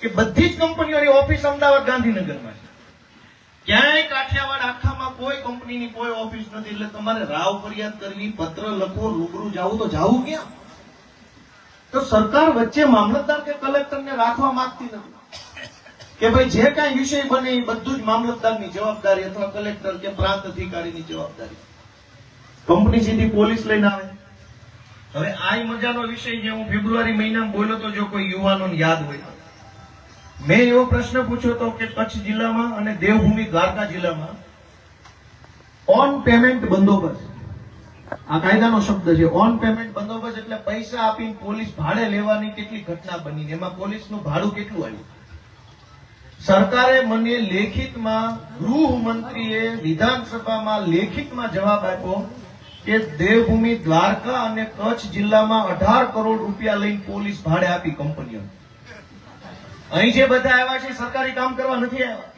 કે બધી જ કંપનીઓની ઓફિસ અમદાવાદ ગાંધીનગરમાં છે. ક્યાંય કાઠિયાવાડ આખામાં કોઈ કંપનીની કોઈ ઓફિસ નથી. એટલે તમારે રાવ ફરિયાદ કરવી, પત્ર લખવો, રૂબરૂ જવું તો જવું ક્યાં? તો સરકાર વચ્ચે મામલતદાર કે કલેક્ટરને રાખવા માંગતી નથી કે ભાઈ જે કાંઈ વિષય બને એ બધું જ મામલતદારની જવાબદારી અથવા કલેક્ટર કે પ્રાંત અધિકારીની જવાબદારી. કંપની સીધી પોલીસ લઈને આવે. હવે આ મજાનો વિષય જે હું ફેબ્રુઆરી મહિનામાં બોલ્યો તો, જો કોઈ યુવાનોને યાદ હોય તો, મેં એવો પ્રશ્ન પૂછ્યો હતો કે કચ્છ જિલ્લામાં અને દેવભૂમિ દ્વારકા જિલ્લામાં ઓન પેમેન્ટ બંદોબસ્ત, આ કાયદાનો શબ્દ છે, ઓન પેમેન્ટ બંદોબસ્ત એટલે પૈસા આપીને પોલીસ ભાડે લેવાની કેટલી ઘટના બની, એમાં પોલીસનું ભાડું કેટલું આવ્યું. સરકારે મને લેખિતમાં, ગૃહમંત્રીએ વિધાનસભામાં લેખિતમાં જવાબ આપ્યો કે દેવભૂમિ દ્વારકા અને કચ્છ જિલ્લામાં 18 કરોડ રૂપિયા લઈને પોલીસ ભાડે આપી કંપનીઓ. અહીં જે બધા આવ્યા છે સરકારી કામ કરવા નથી આવ્યા,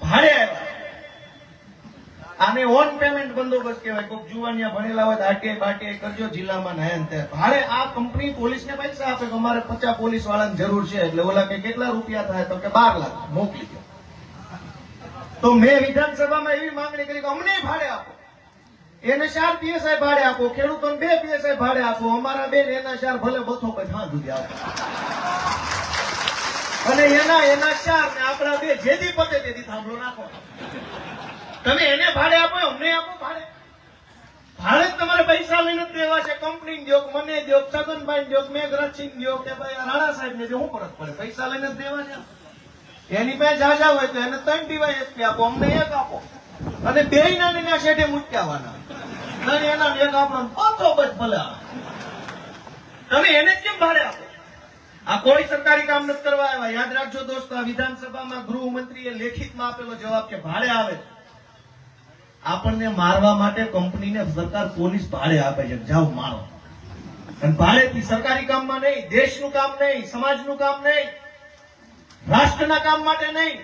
ભાડે આવ્યા. આને ઓન પેમેન્ટ બંદોબસ્ત કહેવાય. કોઈક જુવાનિયા ભણેલા હોય તો આટીઆઈ બાટીઆઈ કરજો જિલ્લામાં નાયન થાય. ભાડે આ કંપની પોલીસને પૈસા આપે કે અમારે 50 પોલીસ વાળાની જરૂર છે, એટલે ઓલા કે કેટલા રૂપિયા થાય તો કે 12 લાખ મોકલી દો. તો મેં વિધાનસભામાં એવી માંગણી કરી કે અમને ભાડે આપો, એને 4 પીએસઆઈ ભાડે આપો, ખેડૂતોને 2 પીએસઆઈ ભાડે આપો, અમારા 2 એના 4 ભલે બથો પછી હા સુધી આપો, અને એના 4 ને આપણા 2 જેથી પતે તેથી થાંભલો નાખો. તમે એને ભાડે આપો, અમને આપો ભાડે. ભાડે તમારે પૈસા લઈને દેવા છે. કંપની દો, મને દો, છગનભાઈ દો, મેઘરાજસિંહ દો કે ભાઈ રાણા સાહેબ ને દો, શું ફરક પડે? પૈસા લઈને જ દેવા છે. એની પાસે જાજા હોય તો એને 3 ડીવાયએસપી આપો, અમને 1 આપો, અને 2 ના શેઠે મૂક્યાવાના. નહીં એના 1 આપણો પાછો બસ ભલે. તમે એને જ કેમ ભાડે આપો? આ કોઈ સરકારી કામ નથી કરવા આવ્યા. યાદ રાખજો દોસ્તો, આ વિધાનસભામાં ગૃહમંત્રીએ લેખિતમાં આપેલો જવાબ કે ભાડે આવે. આપણને મારવા માટે કંપનીને સરકાર પોલીસ ભાડે આપે છે, જાઓ મારો. અને ભાડેથી સરકારી કામમાં નહીં, દેશનું કામ નહીં, સમાજનું કામ નહીં, રાષ્ટ્રના કામ માટે નહીં,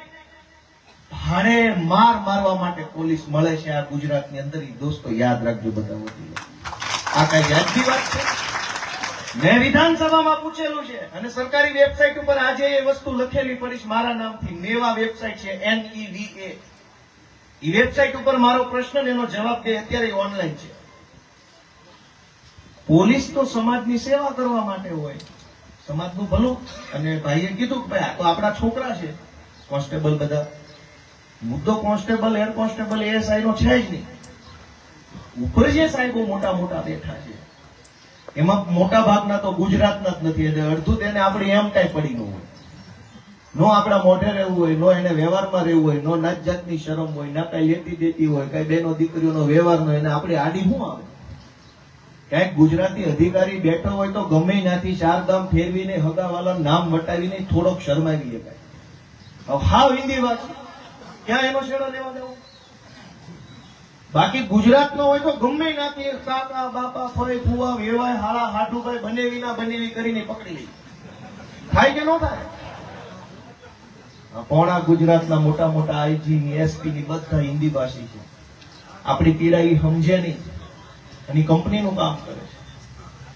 ભારે માર મારવા માટે પોલીસ મળે છે આ ગુજરાતની અંદર. દોસ્તો યાદ રાખજો બધા વકીલો, આ કઈ વ્યાજબી વાત છે? મેં વિધાનસભામાં પૂછેલું છે અને સરકારી વેબસાઇટ ઉપર આજે એ વસ્તુ લખેલી પડીશ મારા નામથી. મેવા વેબસાઇટ છે, NEVA. એ વેબસાઇટ ઉપર મારો પ્રશ્ન એનો જવાબ દે, અત્યારે ઓનલાઈન છે. પોલીસ તો સમાજની સેવા કરવા માટે હોય, સમાજનું ભલું. અને ભાઈએ કીધું કે ભાઈ આ તો આપણા છોકરા છે કોન્સ્ટેબલ બધા. મુદ્દો કોન્સ્ટેબલ, હેડ કોન્સ્ટેબલ, ASI નો છે જ નહીં. ઉપર જે સાહેબો મોટા મોટા બેઠા છે એમાં મોટા ભાગના તો ગુજરાતના જ નથી. એટલે અડધું તેને આપણે એમ કઈ પડી ન હોય, નો આપણા મોઢે રહેવું હોય, નો એને વ્યવહારમાં રહેવું હોય, નો નાત જાતની શરમ હોય, ના કઈ લેતી દેતી હોય, કઈ બેનો દીકરીઓનો વ્યવહાર નો, એને આપણે આડી શું આવે? ક્યાંક ગુજરાતી અધિકારી બેઠો હોય તો ગમે ત્યાંથી ચાર ગામ ફેરવીને હગાવાલાનું નામ વટાવીને થોડોક શરમાવી શકાય. હાવ હિન્દી વાત, ક્યાં એનો છેડો લેવા દેવો? બાકી ગુજરાતનો હોય તો ગમે ત્યાંથી કાકા બાપા ફઈ ફુવા વેવાય હાળા હાટુભાઈ બનેવી ના બનેવી કરીને પકડી લઈ. થાય કે ન થાય? પોણા ગુજરાતના મોટા મોટા IG ની SP ની બધા હિન્દી ભાષી છે. આપણી પીડા એ સમજે નહીં અને કંપનીનું કામ કરે છે.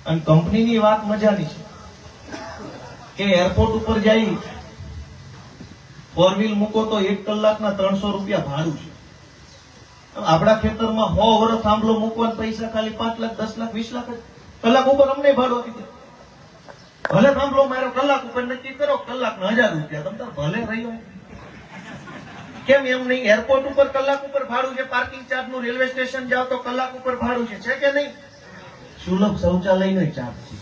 અને કંપનીની વાત મજાની છે કે એરપોર્ટ ઉપર જઈ 4 વ્હીલ મૂકો તો 1 કલાકના 300 રૂપિયા ભાડું છે. આપણા ખેતરમાં 100 વર્ષ થાંભલો મૂકવાના પૈસા ખાલી 5 લાખ 10 લાખ 20 લાખ કલાક ઉપર અમને ભાડું આપી દે. ભલે થાંભલો મારો કલાક ઉપર નક્કી કરો, કલાકના 1000 રૂપિયા તમ તાર ભલે રહ્યો. કેમ એમ નહીં? એરપોર્ટ ઉપર કલાક ઉપર ભાડું છે, પાર્કિંગ ચાર્જ નું, રેલવે સ્ટેશન જાવ તો કલાક ઉપર ભાડું છે કે નહીં? સુલભ શૌચાલયનો ચાર્જ છે.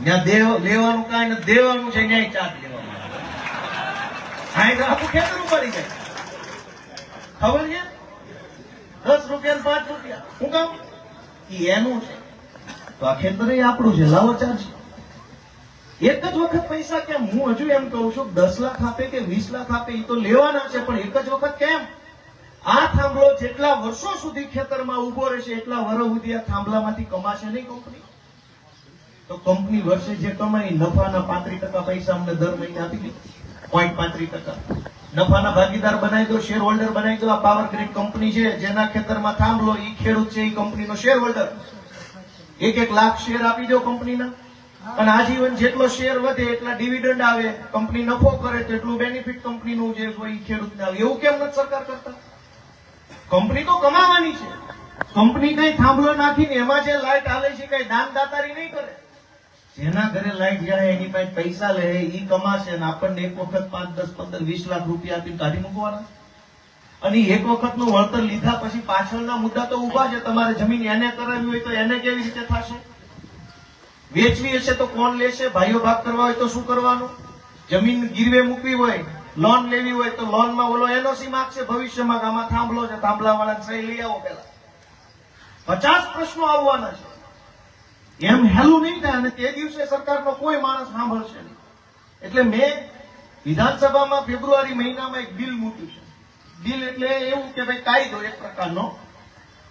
ત્યાં લેવાનું કાંઈ નથી, દેવાનું છે ત્યાં ચાર્જ લેવાનું. હા તો આખું ખેતર ઉપાડી જાય. ખબર છે? 10 રૂપિયા 5 રૂપિયા શું કામ? એનું છે તો આ ખેતર આપણું છે, લાવો ચાર્જ. એક જ વખત પૈસા કેમ? હું હજુ એમ કહું છું 10 લાખ આપે કે 20 લાખ આપે એ તો લેવાના છે, પણ એક જ વખત કેમ? આ થાંભલો જેટલા વર્ષો સુધી ખેતરમાં ઉભો રહેશે એટલા વર્ષ સુધી આ થાંભલામાંથી કમાશે નહીં કંપની. તો કંપની વર્ષે જે કમાઈ નફાના 35% પૈસા અમને દર મહિને આપી દે. 0.35% નફાના ભાગીદાર બનાવી દો, શેર હોલ્ડર બનાવી દો. આ પાવર ગ્રીડ કંપની છે જેના ખેતરમાં થાંભલો, એ ખેડૂત છે, એ કંપનીનો શેર હોલ્ડર. 1 લાખ શેર આપી દો કંપનીના, અને આજીવન જેટલો શેર વધે એટલા ડિવિડન્ડ આવે, કંપની નફો કરે તો એટલું બેનિફિટ કંપનીનું જે હોય ખેડૂતને આવે. એવું કેમ નથી સરકાર કરતા? કંપની તો કમાવાની છે. કંપની કઈ થાંભલો નાખીને એમાં જે લાઈટ આવે છે કઈ દાન દાતારી નહીં કરે. જેના ઘરે લાઈટ જાય એની પાસે પૈસા લે, ઈ કમાશે અને આપણને એક વખત 5, 10, 15, 20 લાખ રૂપિયા આપીને કાઢી મૂકવાના. અને એક વખતનું વળતર લીધા પછી પાછળના મુદ્દા તો ઉભા છે. તમારે જમીન એને કરાવી હોય તો એને કેવી રીતે થશે? વેચવી હશે તો કોણ લેશે? ભાઈઓ ભાગ કરવા હોય તો શું કરવાનું? જમીન ગીરવે મૂકવી હોય, લોન લેવી હોય તો લોનમાં ઓલો NOC માંગશે ભવિષ્યમાં, આમાં થાંભલો છે, થાંભલા વાળા સહી લઈ આવો. પેલા 50 પ્રશ્નો આવવાના છે. એમ હેલું નહીં થાય અને તે દિવસે સરકારનો કોઈ માણસ સાંભળશે નહીં. એટલે મેં વિધાનસભામાં ફેબ્રુઆરી મહિનામાં એક બિલ મૂક્યું છે. બિલ એટલે એવું કે ભાઈ કાયદો એક પ્રકારનો,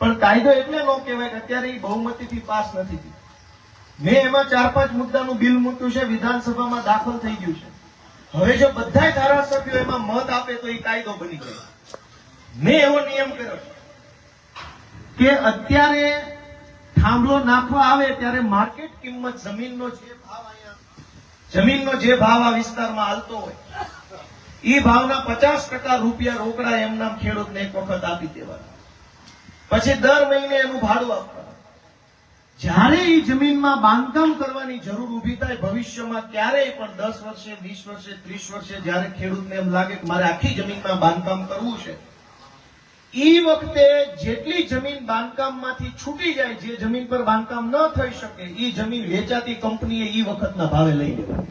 પણ કાયદો એટલે ન કહેવાય કે અત્યારે એ બહુમતીથી પાસ નથી થયું. મેં એમાં 4-5 મુદ્દાનું બિલ મૂક્યું છે, વિધાનસભામાં દાખલ થઈ ગયું છે. હવે જો બધા ધારાસભ્યો એમાં મત આપે તો એ કાયદો બની જાય. મેં એવો નિયમ કર્યો છે કે અત્યારે થાંભલો નાખવા આવે ત્યારે માર્કેટ કિંમત જમીનનો જે ભાવ આ વિસ્તારમાં હાલતો હોય એ ભાવના 50% રૂપિયા રોકડા એમના ખેડૂતને એક વખત આપી દેવાના. પછી દર મહિને એનું ભાડું આપવાનું. જ્યારે એ જમીનમાં બાંધકામ કરવાની જરૂર ઉભી થાય ભવિષ્યમાં ક્યારેય પણ 10 વર્ષે 20 વર્ષે 30 વર્ષે જ્યારે ખેડૂતને એમ લાગે કે મારે આખી જમીનમાં બાંધકામ કરવું છે, એ વખતે જેટલી જમીન બાંધકામમાંથી છૂટી જાય, જે જમીન પર બાંધકામ ન થઈ શકે, એ જમીન વેચાતી કંપનીએ એ વખતના ભાવે લઈ લેવાની.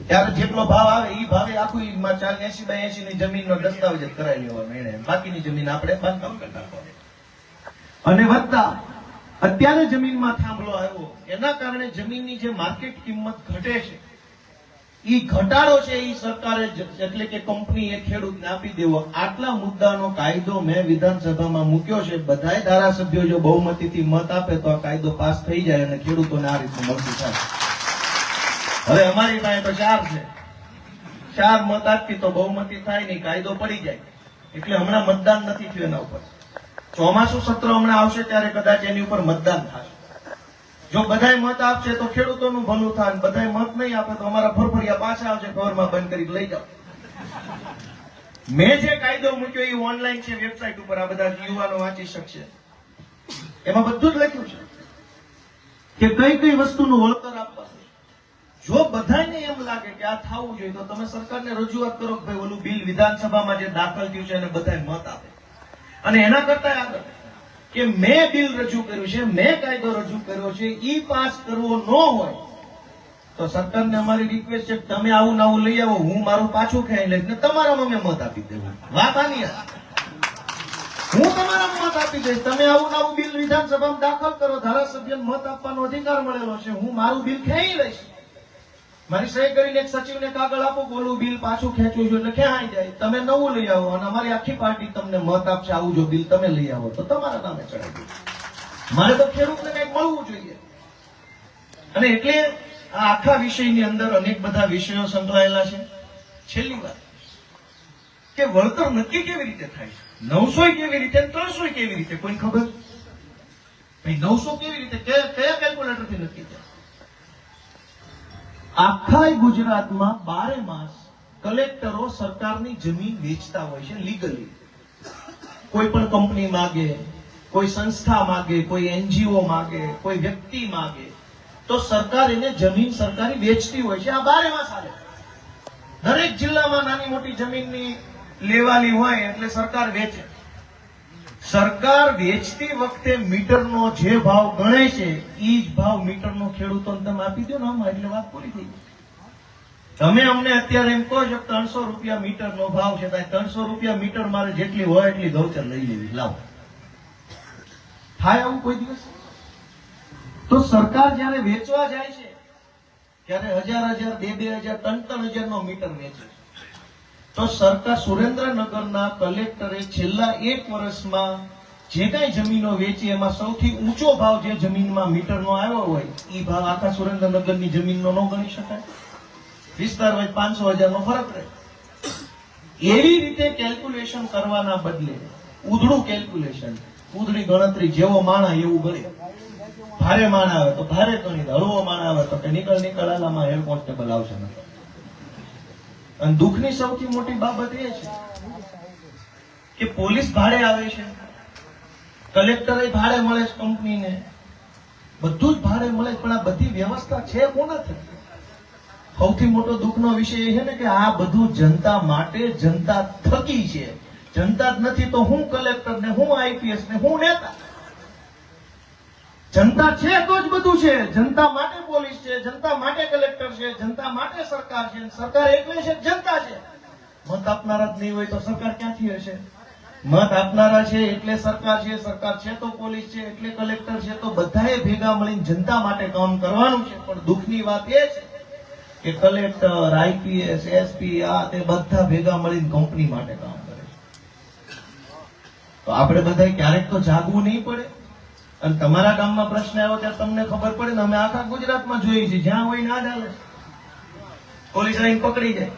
ત્યારે જેટલો ભાવ આવે એ ભાવે આખું 80/80 ની જમીનનો દસ્તાવેજ કરાવી લેવાનો એને. બાકીની જમીન આપણે બાંધકામ કરી નાખવાની. અને વધતા અત્યારે જમીનમાં થાંભલો આવ્યો એના કારણે જમીનની જે માર્કેટ કિંમત ઘટે છે, એ ઘટાડો છે એ સરકારે એટલે કે કંપનીએ ખેડૂતને આપી દેવો. આટલા મુદ્દાનો કાયદો મેં વિધાનસભામાં મૂક્યો છે. બધાય ધારાસભ્યો જો બહુમતીથી મત આપે તો આ કાયદો પાસ થઈ જાય અને ખેડૂતોને આ રીતનું મળતું થાય. હવે અમારી પાસે તો 4 છે, 4 મત આપી તો બહુમતી થાય નહીં, કાયદો પડી જાય. એટલે હમણાં મતદાન નથી થયું એના ઉપર. ચોમાસું સત્ર હમણાં આવશે ત્યારે કદાચ એની ઉપર મતદાન થશે. જો બધાય મત આપશે તો ખેડૂતોનું ભલું થાય, બધાય મત નહીં આપે તો અમારા ફરફરિયા પાછા આવશે, ઘરમાં બંધ કરી લઈ જાઓ. મેં જે કાયદો મૂક્યો એ ઓનલાઈન છે, વેબસાઇટ ઉપર આ બધા યુવાનો વાંચી શકશે. એમાં બધું જ લખ્યું છે કે કઈ કઈ વસ્તુનું વળતર આપવા. જો બધાને એમ લાગે કે આ થવું જોઈએ તો તમે સરકારને રજૂઆત કરો કે ભાઈ ઓલું બિલ વિધાનસભામાં જે દાખલ થયું છે એને બધાય મત આપે. અને એના કરતા આગળ કે મેં બિલ રજૂ કર્યું છે, મેં કાયદો રજૂ કર્યો છે, ઈ પાસ કરવો ન હોય તો સરકારને અમારી રિક્વેસ્ટ છે કે તમે આવું નવું લઈ આવો, હું મારું પાછું ખાઈ લઈશ ને તમારામાં મેં મત આપી દેવું. વાત આની હું તમારા મત આપી દઈશ, તમે આવું નવું બિલ વિધાનસભામાં દાખલ કરો, ધારાસભ્યને મત આપવાનો અધિકાર મળેલો છે, હું મારું બિલ ખેંચી લઈશ. મારી સહી કરીને એક સચિવને કાગળ આપો, બોલું બિલ પાછું ખેંચવું છું એટલે ખેંચાઈ જાય, તમે નવું લઈ આવો અને અમારી આખી પાર્ટી તમને મત આપશે, આવું જો બિલ તમે લઈ આવો તો તમારા નામે ચડાવી દો. મારે તો ખેડૂતને કંઈક મળવું જોઈએ. અને એટલે આ આખા વિષયની અંદર અનેક બધા વિષયો સંકળાયેલા છે. છેલ્લી વાત કે વળતર નક્કી કેવી રીતે થાય? 900 કેવી રીતે, 300 કેવી રીતે, કોઈ ખબર? 900 કેવી રીતે, કયા કેલ્ક્યુલેટરથી નક્કી થાય? આખા ગુજરાતમાં 12 માસ કલેક્ટરો સરકારની જમીન વેચતા હોય છે લીગલી. કોઈ પણ કંપની માગે, કોઈ સંસ્થા માગે, કોઈ એનજીઓ માગે, કોઈ વ્યક્તિ માગે તો સરકાર એને જમીન સરકારી વેચતી હોય છે. આ 12 માસ હાલે. દરેક જિલ્લામાં નાની મોટી જમીનની લેવાલી હોય એટલે સરકાર વેચે. સરકાર વેચતી વખતે મીટરનો જે ભાવ ગણે છે એ જ ભાવ મીટરનો ખેડૂતોને તમે આપી દો ને આમાં, એટલે વાત પૂરી થઈ ગઈ. તમે અમને અત્યારે એમ કહો છો 300 રૂપિયા મીટરનો ભાવ છે, 300 રૂપિયા મીટર મારે જેટલી હોય એટલી ગૌચર લઈ લેવી, લાવો. થાય આવું કોઈ દિવસ? તો સરકાર જયારે વેચવા જાય છે ત્યારે 1000, 2000, 3000 નો મીટર વેચે. તો સરકાર સુરેન્દ્રનગરના કલેક્ટરે છેલ્લા 1 વર્ષમાં જે કઈ જમીનો વેચી એમાં સૌથી ઊંચો ભાવ જે જમીનમાં મીટરનો આવ્યો હોય એ ભાવ આખા સુરેન્દ્રનગરની જમીનનો ન ગણી શકાય. વિસ્તાર હોય 500,000 નો ફરક રહે. એવી રીતે કેલ્ક્યુલેશન કરવાના બદલે ઉધડું કેલ્ક્યુલેશન, ઉધડી ગણતરી, જેવો માણા એવું ગણે. ભારે માણા આવે તો ભારે ગણિત, હળવો માણા આવે તો કે નીકળ આલામાં હેડ કોન્સ્ટેબલ આવશે નહીં. અને દુઃખની સૌથી મોટી બાબત એ છે કે પોલીસ ભાડે આવે છે, કલેક્ટર ભાડે મળે છે, કંપનીને બધું જ ભાડે મળે, પણ આ બધી વ્યવસ્થા છે કોનાથી? સૌથી મોટો દુઃખનો વિષય એ છે ને કે આ બધું જનતા માટે, જનતા થકી છે. જનતા જ નથી તો હું કલેક્ટર ને, હું આઈપીએસ ને, હું નેતા. જનતા છે તો જ બધું છે. જનતા માટે પોલીસ છે, જનતા માટે કલેક્ટર છે, જનતા માટે સરકાર છે. સરકાર એટલે છે જનતા છે. મત આપનારા જ નહીં હોય તો સરકાર ક્યાંથી હશે? મત આપનારા છે એટલે સરકાર છે, સરકાર છે તો પોલીસ છે, એટલે કલેક્ટર છે. તો બધાએ ભેગા મળીને જનતા માટે કામ કરવાનું છે. પણ દુઃખની વાત એ છે કે કલેક્ટર, આઈપીએસ, એસપી આ તે બધા ભેગા મળીને કંપની માટે કામ કરે છે. તો આપણે બધા ક્યારેક તો જાગવું નહીં પડે? અને તમારા ગામમાં પ્રશ્ન આવ્યો ત્યારે તમને ખબર પડે ને? અમે આખા ગુજરાતમાં જોઈએ છીએ, જ્યાં હોય ના ચાલે, પોલીસ આવીને પકડી જાય,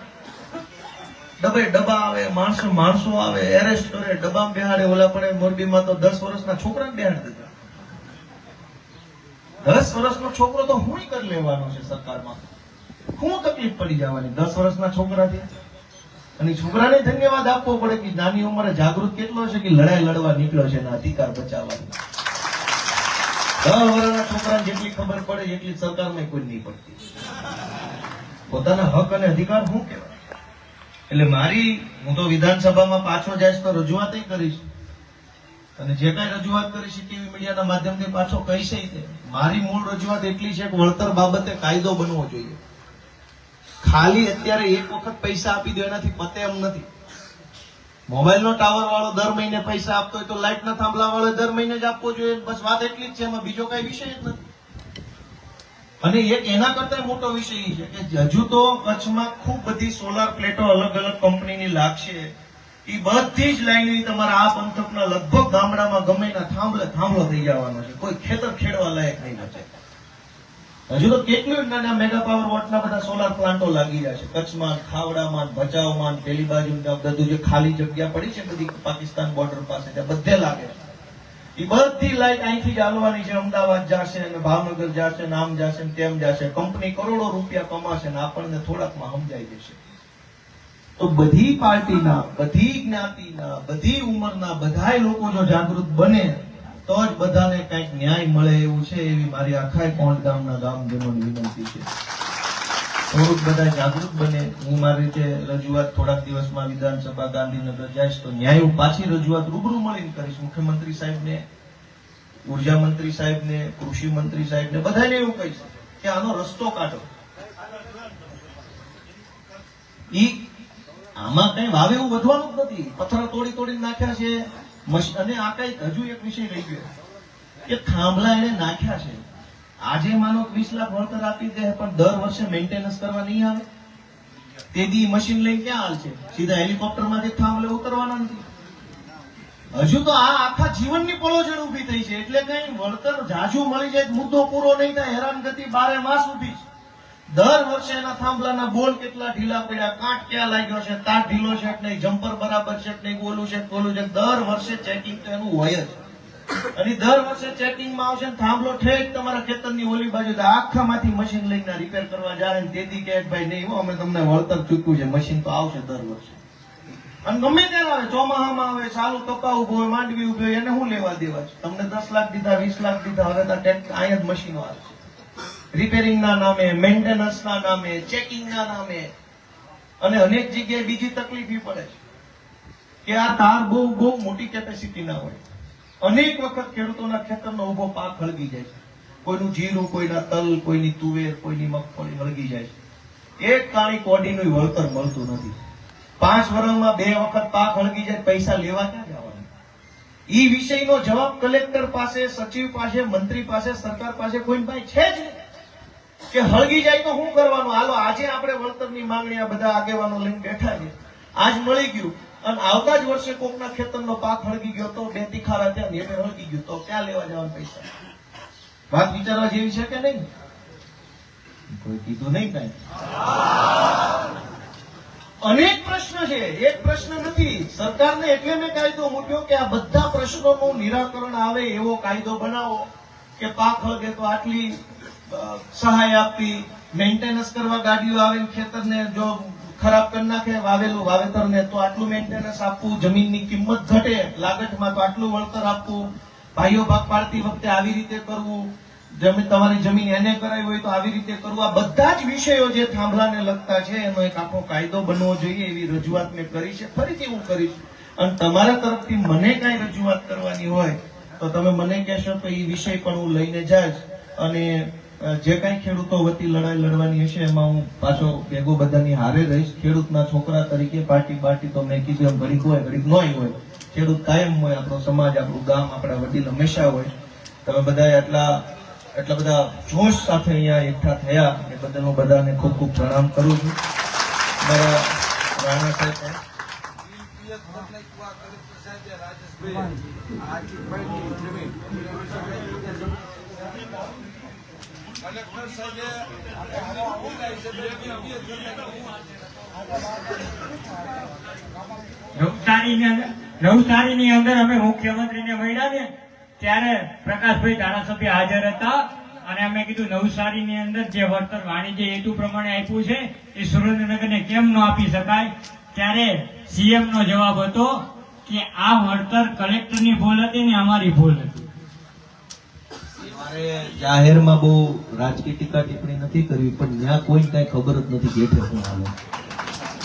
ડબ્બા આવે, માણસો આવે, એરેસ્ટ કરે, ડબ્બામાં બેહાડે. ઓલા પણ મોરબીમાં તો 10 વર્ષના છોકરાને બેહાડી દીધા. 10 વર્ષનો છોકરો તો હું કરી લેવાનો છે સરકારમાં? શું તકલીફ પડી જવાની 10 વર્ષના છોકરાથી? અને છોકરાને ધન્યવાદ આપવો પડે કે નાની ઉંમરે જાગૃત કેટલો છે કે લડાઈ લડવા નીકળ્યો છે અને અધિકાર બચાવવાની. 10 વર્ષના છોકરાને જેટલી ખબર પડે એટલી સરકારમાં કોઈ નહીં પડતી. પોતાના હક અને અધિકાર શું કહેવાય? એટલે હું તો વિધાનસભામાં પાછો જઈશ તો રજૂઆત કરીશ, અને જે કઈ રજૂઆત કરીશ ટીવી મીડિયાના માધ્યમથી પાછો કહીશ. મારી મૂળ રજૂઆત એટલી છે કે વળતર બાબતે કાયદો બનવો જોઈએ. ખાલી અત્યારે એક વખત પૈસા આપી દો એનાથી પતે એમ નથી. મોબાઈલનો ટાવર વાળો દર મહિને પૈસા આપતો હોય તો લાઇટના થાંભલા વાળો દર મહિને જ આપવો જોઈએ. બસ વાત એટલી જ છે, એમાં બીજો કઈ વિષય જ નથી. અને એક એના કરતા મોટો વિષય છે કે હજુ તો કચ્છમાં ખૂબ બધી સોલાર પ્લેટો અલગ અલગ કંપનીની લાગશે. એ બધી જ લાઈન તમારા આ પંથકના લગભગ ગામડામાં ગમે ના થાંભલો થઈ જવાનો છે. કોઈ ખેતર ખેડવા લાયક નહીં બચે. હજુ તો કેટલું નાના મેગા પાવર વોટના બધા સોલાર પ્લાન્ટો લાગી રહ્યા છે કચ્છમાં, ખાવડામાં, ભચાઉમાં, પેલી બાજુ બધું જે ખાલી જગ્યા પડી છે બધી પાકિસ્તાન બોર્ડર પાસે ત્યાં બધે લાગે છે. એ બધી લાઈટ અહીંથી જ હાલવાની છે, અમદાવાદ જશે અને ભાવનગર જશે, નામ જશે તેમ જશે. કંપની કરોડો રૂપિયા કમાશે ને આપણને થોડાકમાં સમજાઈ જશે. તો બધી પાર્ટીના, બધી જ્ઞાતિના, બધી ઉંમરના બધાય લોકો જો જાગૃત બને તો જ બધાને કંઈક ન્યાય મળે એવું છે. એવી મારી આખા કોંડ ગામના ગામજનોની વિનંતી છે. થોડુંક બધા જાગૃત બને. હું મારી રીતે રજૂઆત થોડાક દિવસમાં વિધાનસભા ગાંધીનગર જઈશ તો ન્યાય પાછી રજૂઆત રૂબરૂ મળીને કરીશ. મુખ્યમંત્રી સાહેબને, ઉર્જા મંત્રી સાહેબને, કૃષિ મંત્રી સાહેબને બધાને એવું કહીશ કે આનો રસ્તો કાઢો. આમાં કઈ વાવે એવું વધવાનું જ નથી. પથ્થર તોડી તોડી નાખ્યા છે. અને આ કઈ હજુ એક વિષય રહી ગયો કે થાંભલા એને નાખ્યા છે. આજે માનો 20 લાખ વળતર આપી દે પણ દર વર્ષે મેન્ટેનન્સ કરવા નહીં આવે. તેદી મશીન લઈને ક્યાં હાલ છે? સીધા હેલિકોપ્ટરમાંથી થાંભલે ઉતરવાના નથી. હજુ તો આ આખા જીવનની પળોજણ ઉભી થઈ છે. એટલે કઈ વળતર જાજુ મળી જાય મુદ્દો પૂરો નહીં થાય. હેરાનગતિ 12 માસ ઉભી છે. દર વર્ષે એના થાંભલાના બોલ કેટલા ઢીલા પડ્યા, કાંટ ક્યાં લાગ્યો છે, તાર ઢીલો છે કે નહીં, જમ્પર બરાબર છે કે નહીં, બોલું છે બોલું છે. દર વર્ષે ચેકિંગ તો એનું હોય જ. અને દર વર્ષે ચેકિંગમાં આવશે ને થાંભલો ઠેક તમારા ખેતરની ઓલી બાજુ આખામાંથી મશીન લઈને રિપેર કરવા જાય ને તેથી કે ભાઈ નહીં હો અમે તમને વળતર ચૂક્યું છે. મશીન તો આવશે દર વર્ષે અને ગમે ત્યારે આવે. ચોમાહામાં આવે, ચાલુ કપા ઉભો હોય, માંડવી ઉભી હોય, એને શું લેવા દેવા છે? તમને 10 લાખ દીધા, 20 લાખ દીધા, હવે તો અહીંયા જ મશીનો આવે છે. રિપેરિંગના નામે, મેન્ટેનન્સના નામે, ચેકિંગના નામે. અને અનેક જગ્યાએ બીજી તકલીફ પડે છે કે આ તાર બહુ મોટી કેપેસિટી ના હોય. અનેક વખત ખેડૂતોના ખેતરનો ઉભો પાક હળગી જાય છે. કોઈનું જીરું, કોઈના તલ, કોઈની તુવેર, કોઈની મગફળી હળગી જાય છે. એક કાળી કોડીનું વળતર મળતું નથી. 5 વર્ષમાં 2 વખત પાક હળગી જાય, પૈસા લેવા ક્યાં જવાના? ઈ વિષયનો જવાબ કલેક્ટર પાસે, સચિવ પાસે, મંત્રી પાસે, સરકાર પાસે કોઈ પાસે છે જ નહીં. કે હળગી જાય તો શું કરવાનું? હાલો આજે આપણે વળતરની માંગણી આ બધા આગેવાનો લઈને બેઠા છે. આજ મળી ગયું અને આવતા જ વર્ષે કોકના ખેતરનો પાક હળગી ગયો તો 2 તીખારા ત્યાં નેમે હળગી ગયું તો ક્યાં લેવા જવાના પૈસા? વાત વિચારવા જેવી છે કે નહીં? કોઈ કીધું નહીં કઈ. અનેક પ્રશ્ન છે, એક પ્રશ્ન નથી. સરકારને એટલે મેં કાયદો મૂક્યો કે આ બધા પ્રશ્નોનું નિરાકરણ આવે એવો કાયદો બનાવો કે પાક હળગે તો આટલી સહાય આપવી, મેન્ટેનન્સ કરવા ગાડીઓ આવે ખેતરને જો ખરાબ કરી નાખે વાવેલું વાવેતરને તો આટલું મેન્ટેનન્સ આપવું, જમીનની કિંમત ઘટે લાગતમાં તો આટલું વળતર આપવું, ભાઈઓ ભાગ પાડતી વખતે આવી રીતે કરવું, તમારી જમીન એને કરાવી હોય તો આવી રીતે કરવું. આ બધા જ વિષયો જે થાંભલાને લગતા છે એનો એક આખો કાયદો બનવો જોઈએ એવી રજૂઆત મેં કરી છે. ફરીથી હું કરીશ. અને તમારા તરફથી મને કઈ રજૂઆત કરવાની હોય તો તમે મને કહેશો તો એ વિષય પણ હું લઈને જઈશ. અને જે કઈ ખેડૂતો વતી લડાઈ લડવાની હશે એમાં હું પાછો ભેગો બધાની હારે રહીશ. ખેડૂતના છોકરા તરીકે પાર્ટી તો મેં કીધું એમ ઘડીક હોય ઘડીક નોય હોય. ખેડૂત કાયમ હોય. આપણો સમાજ, આપણું ગામ, આપણા વડીલ હંમેશા હોય. તમે બધા એટલા બધા જોશ સાથે અહીંયા એકઠા થયા એ બદલ હું બધાને ખૂબ ખૂબ પ્રણામ કરું છું. મારા રાણા સાહેબ નવસારીની અંદર અમે મુખ્યમંત્રીને મળ્યા ને ત્યારે પ્રકાશભાઈ ધારાસભ્ય હાજર હતા અને અમે કીધું નવસારીની અંદર જે વળતર વાણિજ્ય હેતુ પ્રમાણે આપ્યું છે એ સુરેન્દ્રનગરને કેમ ન આપી શકાય? ત્યારે સીએમ નો જવાબ હતો કે આ વળતર કલેક્ટરની ભૂલ હતી ને અમારી ભૂલ હતી. મારે જાહેરમાં બહુ રાજકીય ટીકા ટિપ્પણી નથી કરવી પણ ત્યાં કોઈ કઈ ખબર જ નથી કે શું હાલે.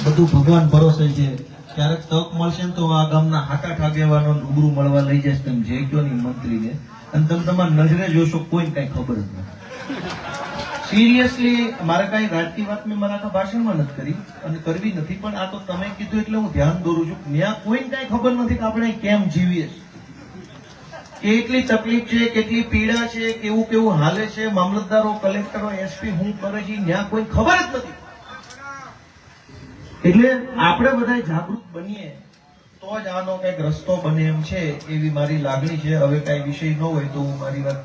બધું ભગવાન ભરોસે છે. ક્યારેક તક મળશે ને તો આ ગામના હાટા આગેવાનો રૂબરૂ મળવા લઈ જશે તેમ જે કયો ની મંત્રીને અને તમે તમારી નજરે જોશો કોઈ કઈ ખબર જ નથી. સિરિયસલી મારે કઈ રાજકીય વાત મેં મારા ભાષણમાં નથી કરી અને કરવી નથી પણ આ તો તમે કીધું એટલે હું ધ્યાન દોરું છું. ત્યાં કોઈ કઈ ખબર નથી કે આપણે કેમ જીવીએ છીએ, કેટલી તકલીફ છે, કેટલી પીડા છે, કેવું કેવું હાલે છે, મામલતદારો, કલેક્ટરો, એસપી શું કરે છે ત્યાં કોઈ ખબર જ નથી. એટલે આપણે બધા જાગૃત બનીએ તો જ આનો કઈક રસ્તો બને એમ છે એવી મારી લાગણી છે. હવે કઈ વિષય ન હોય તો હું મારી વાત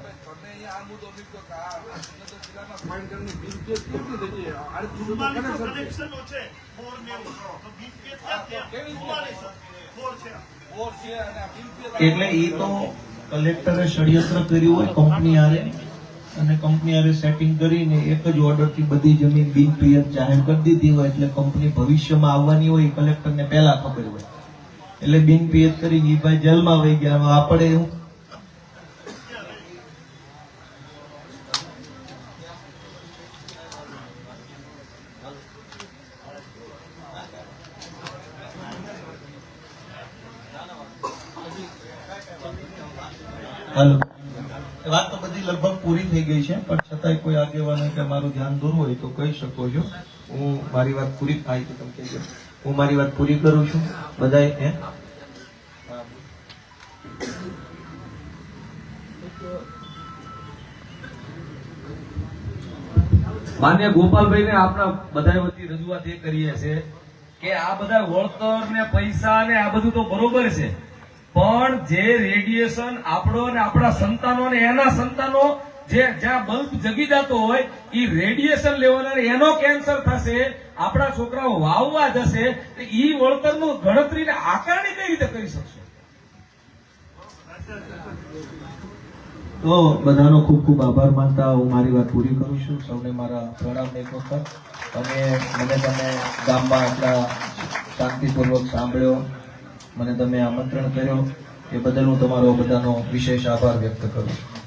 ફાઇન કરીને બિલ કેસ કેટલી થઈ ગઈ? આ બધું તો connection છે. કનેક્શનો છે 4 ને એવું. તો બિલ પે ક્યાં થયા? કેવી રીતે? 4 છે. બોર છે અને આ બિલ પે એટલે એ તો કલેક્ટરે ષડયંત્ર કર્યું હોય કંપની હારે, અને કંપની હારે સેટિંગ કરીને એક જ ઓર્ડરથી બધી જમીન બિનપિયત જાહેર કરી દીધી હોય, એટલે કંપની ભવિષ્યમાં આવવાની હોય એ કલેક્ટરને પહેલા ખબર હોય, એટલે બિનપિયત કરીને ઈ ભાઈ જેલમાં વહી ગયા. હવે આપણે એવું હાલો, વાત તો બધી લગભગ પૂરી થઈ ગઈ છે, પણ છતાંય કોઈ આગેવાનો કે મારું ધ્યાન દોરવું હોય તો કહી શકો છો. હું મારી વાત પૂરી થાય તો તમે કહેજો. હું મારી વાત પૂરી કરું છું. બધાએ માન્ય ગોપાલભાઈ ને આપણા બધા વતી રજૂઆત એ કરીએ છે કે આ બધા વળતર ને પૈસા ને આ બધું તો બરોબર છે, પણ જે રેડિયેશન આપણો ને આપણા સંતાનો ને એના સંતાનો જે જ્યાં બલ્બ જગી જતો હોય એ રેડિયેશન લેવાના એનો કેન્સર થશે, આપણા છોકરાઓ વાવવા જશે, તો ઈ વળતરનું ગણતરી ને આકારણી કઈ રીતે કરી શકશો? તો બધાનો ખૂબ ખૂબ આભાર માનતા હું મારી વાત પૂરી કરું છું. સૌને મારા પ્રણામ એક વખત. અને મને તમે ગામમાં આટલા શાંતિપૂર્વક સાંભળ્યો, મને તમે આમંત્રણ કર્યો એ બદલ હું તમારો બધાનો વિશેષ આભાર વ્યક્ત કરું છું.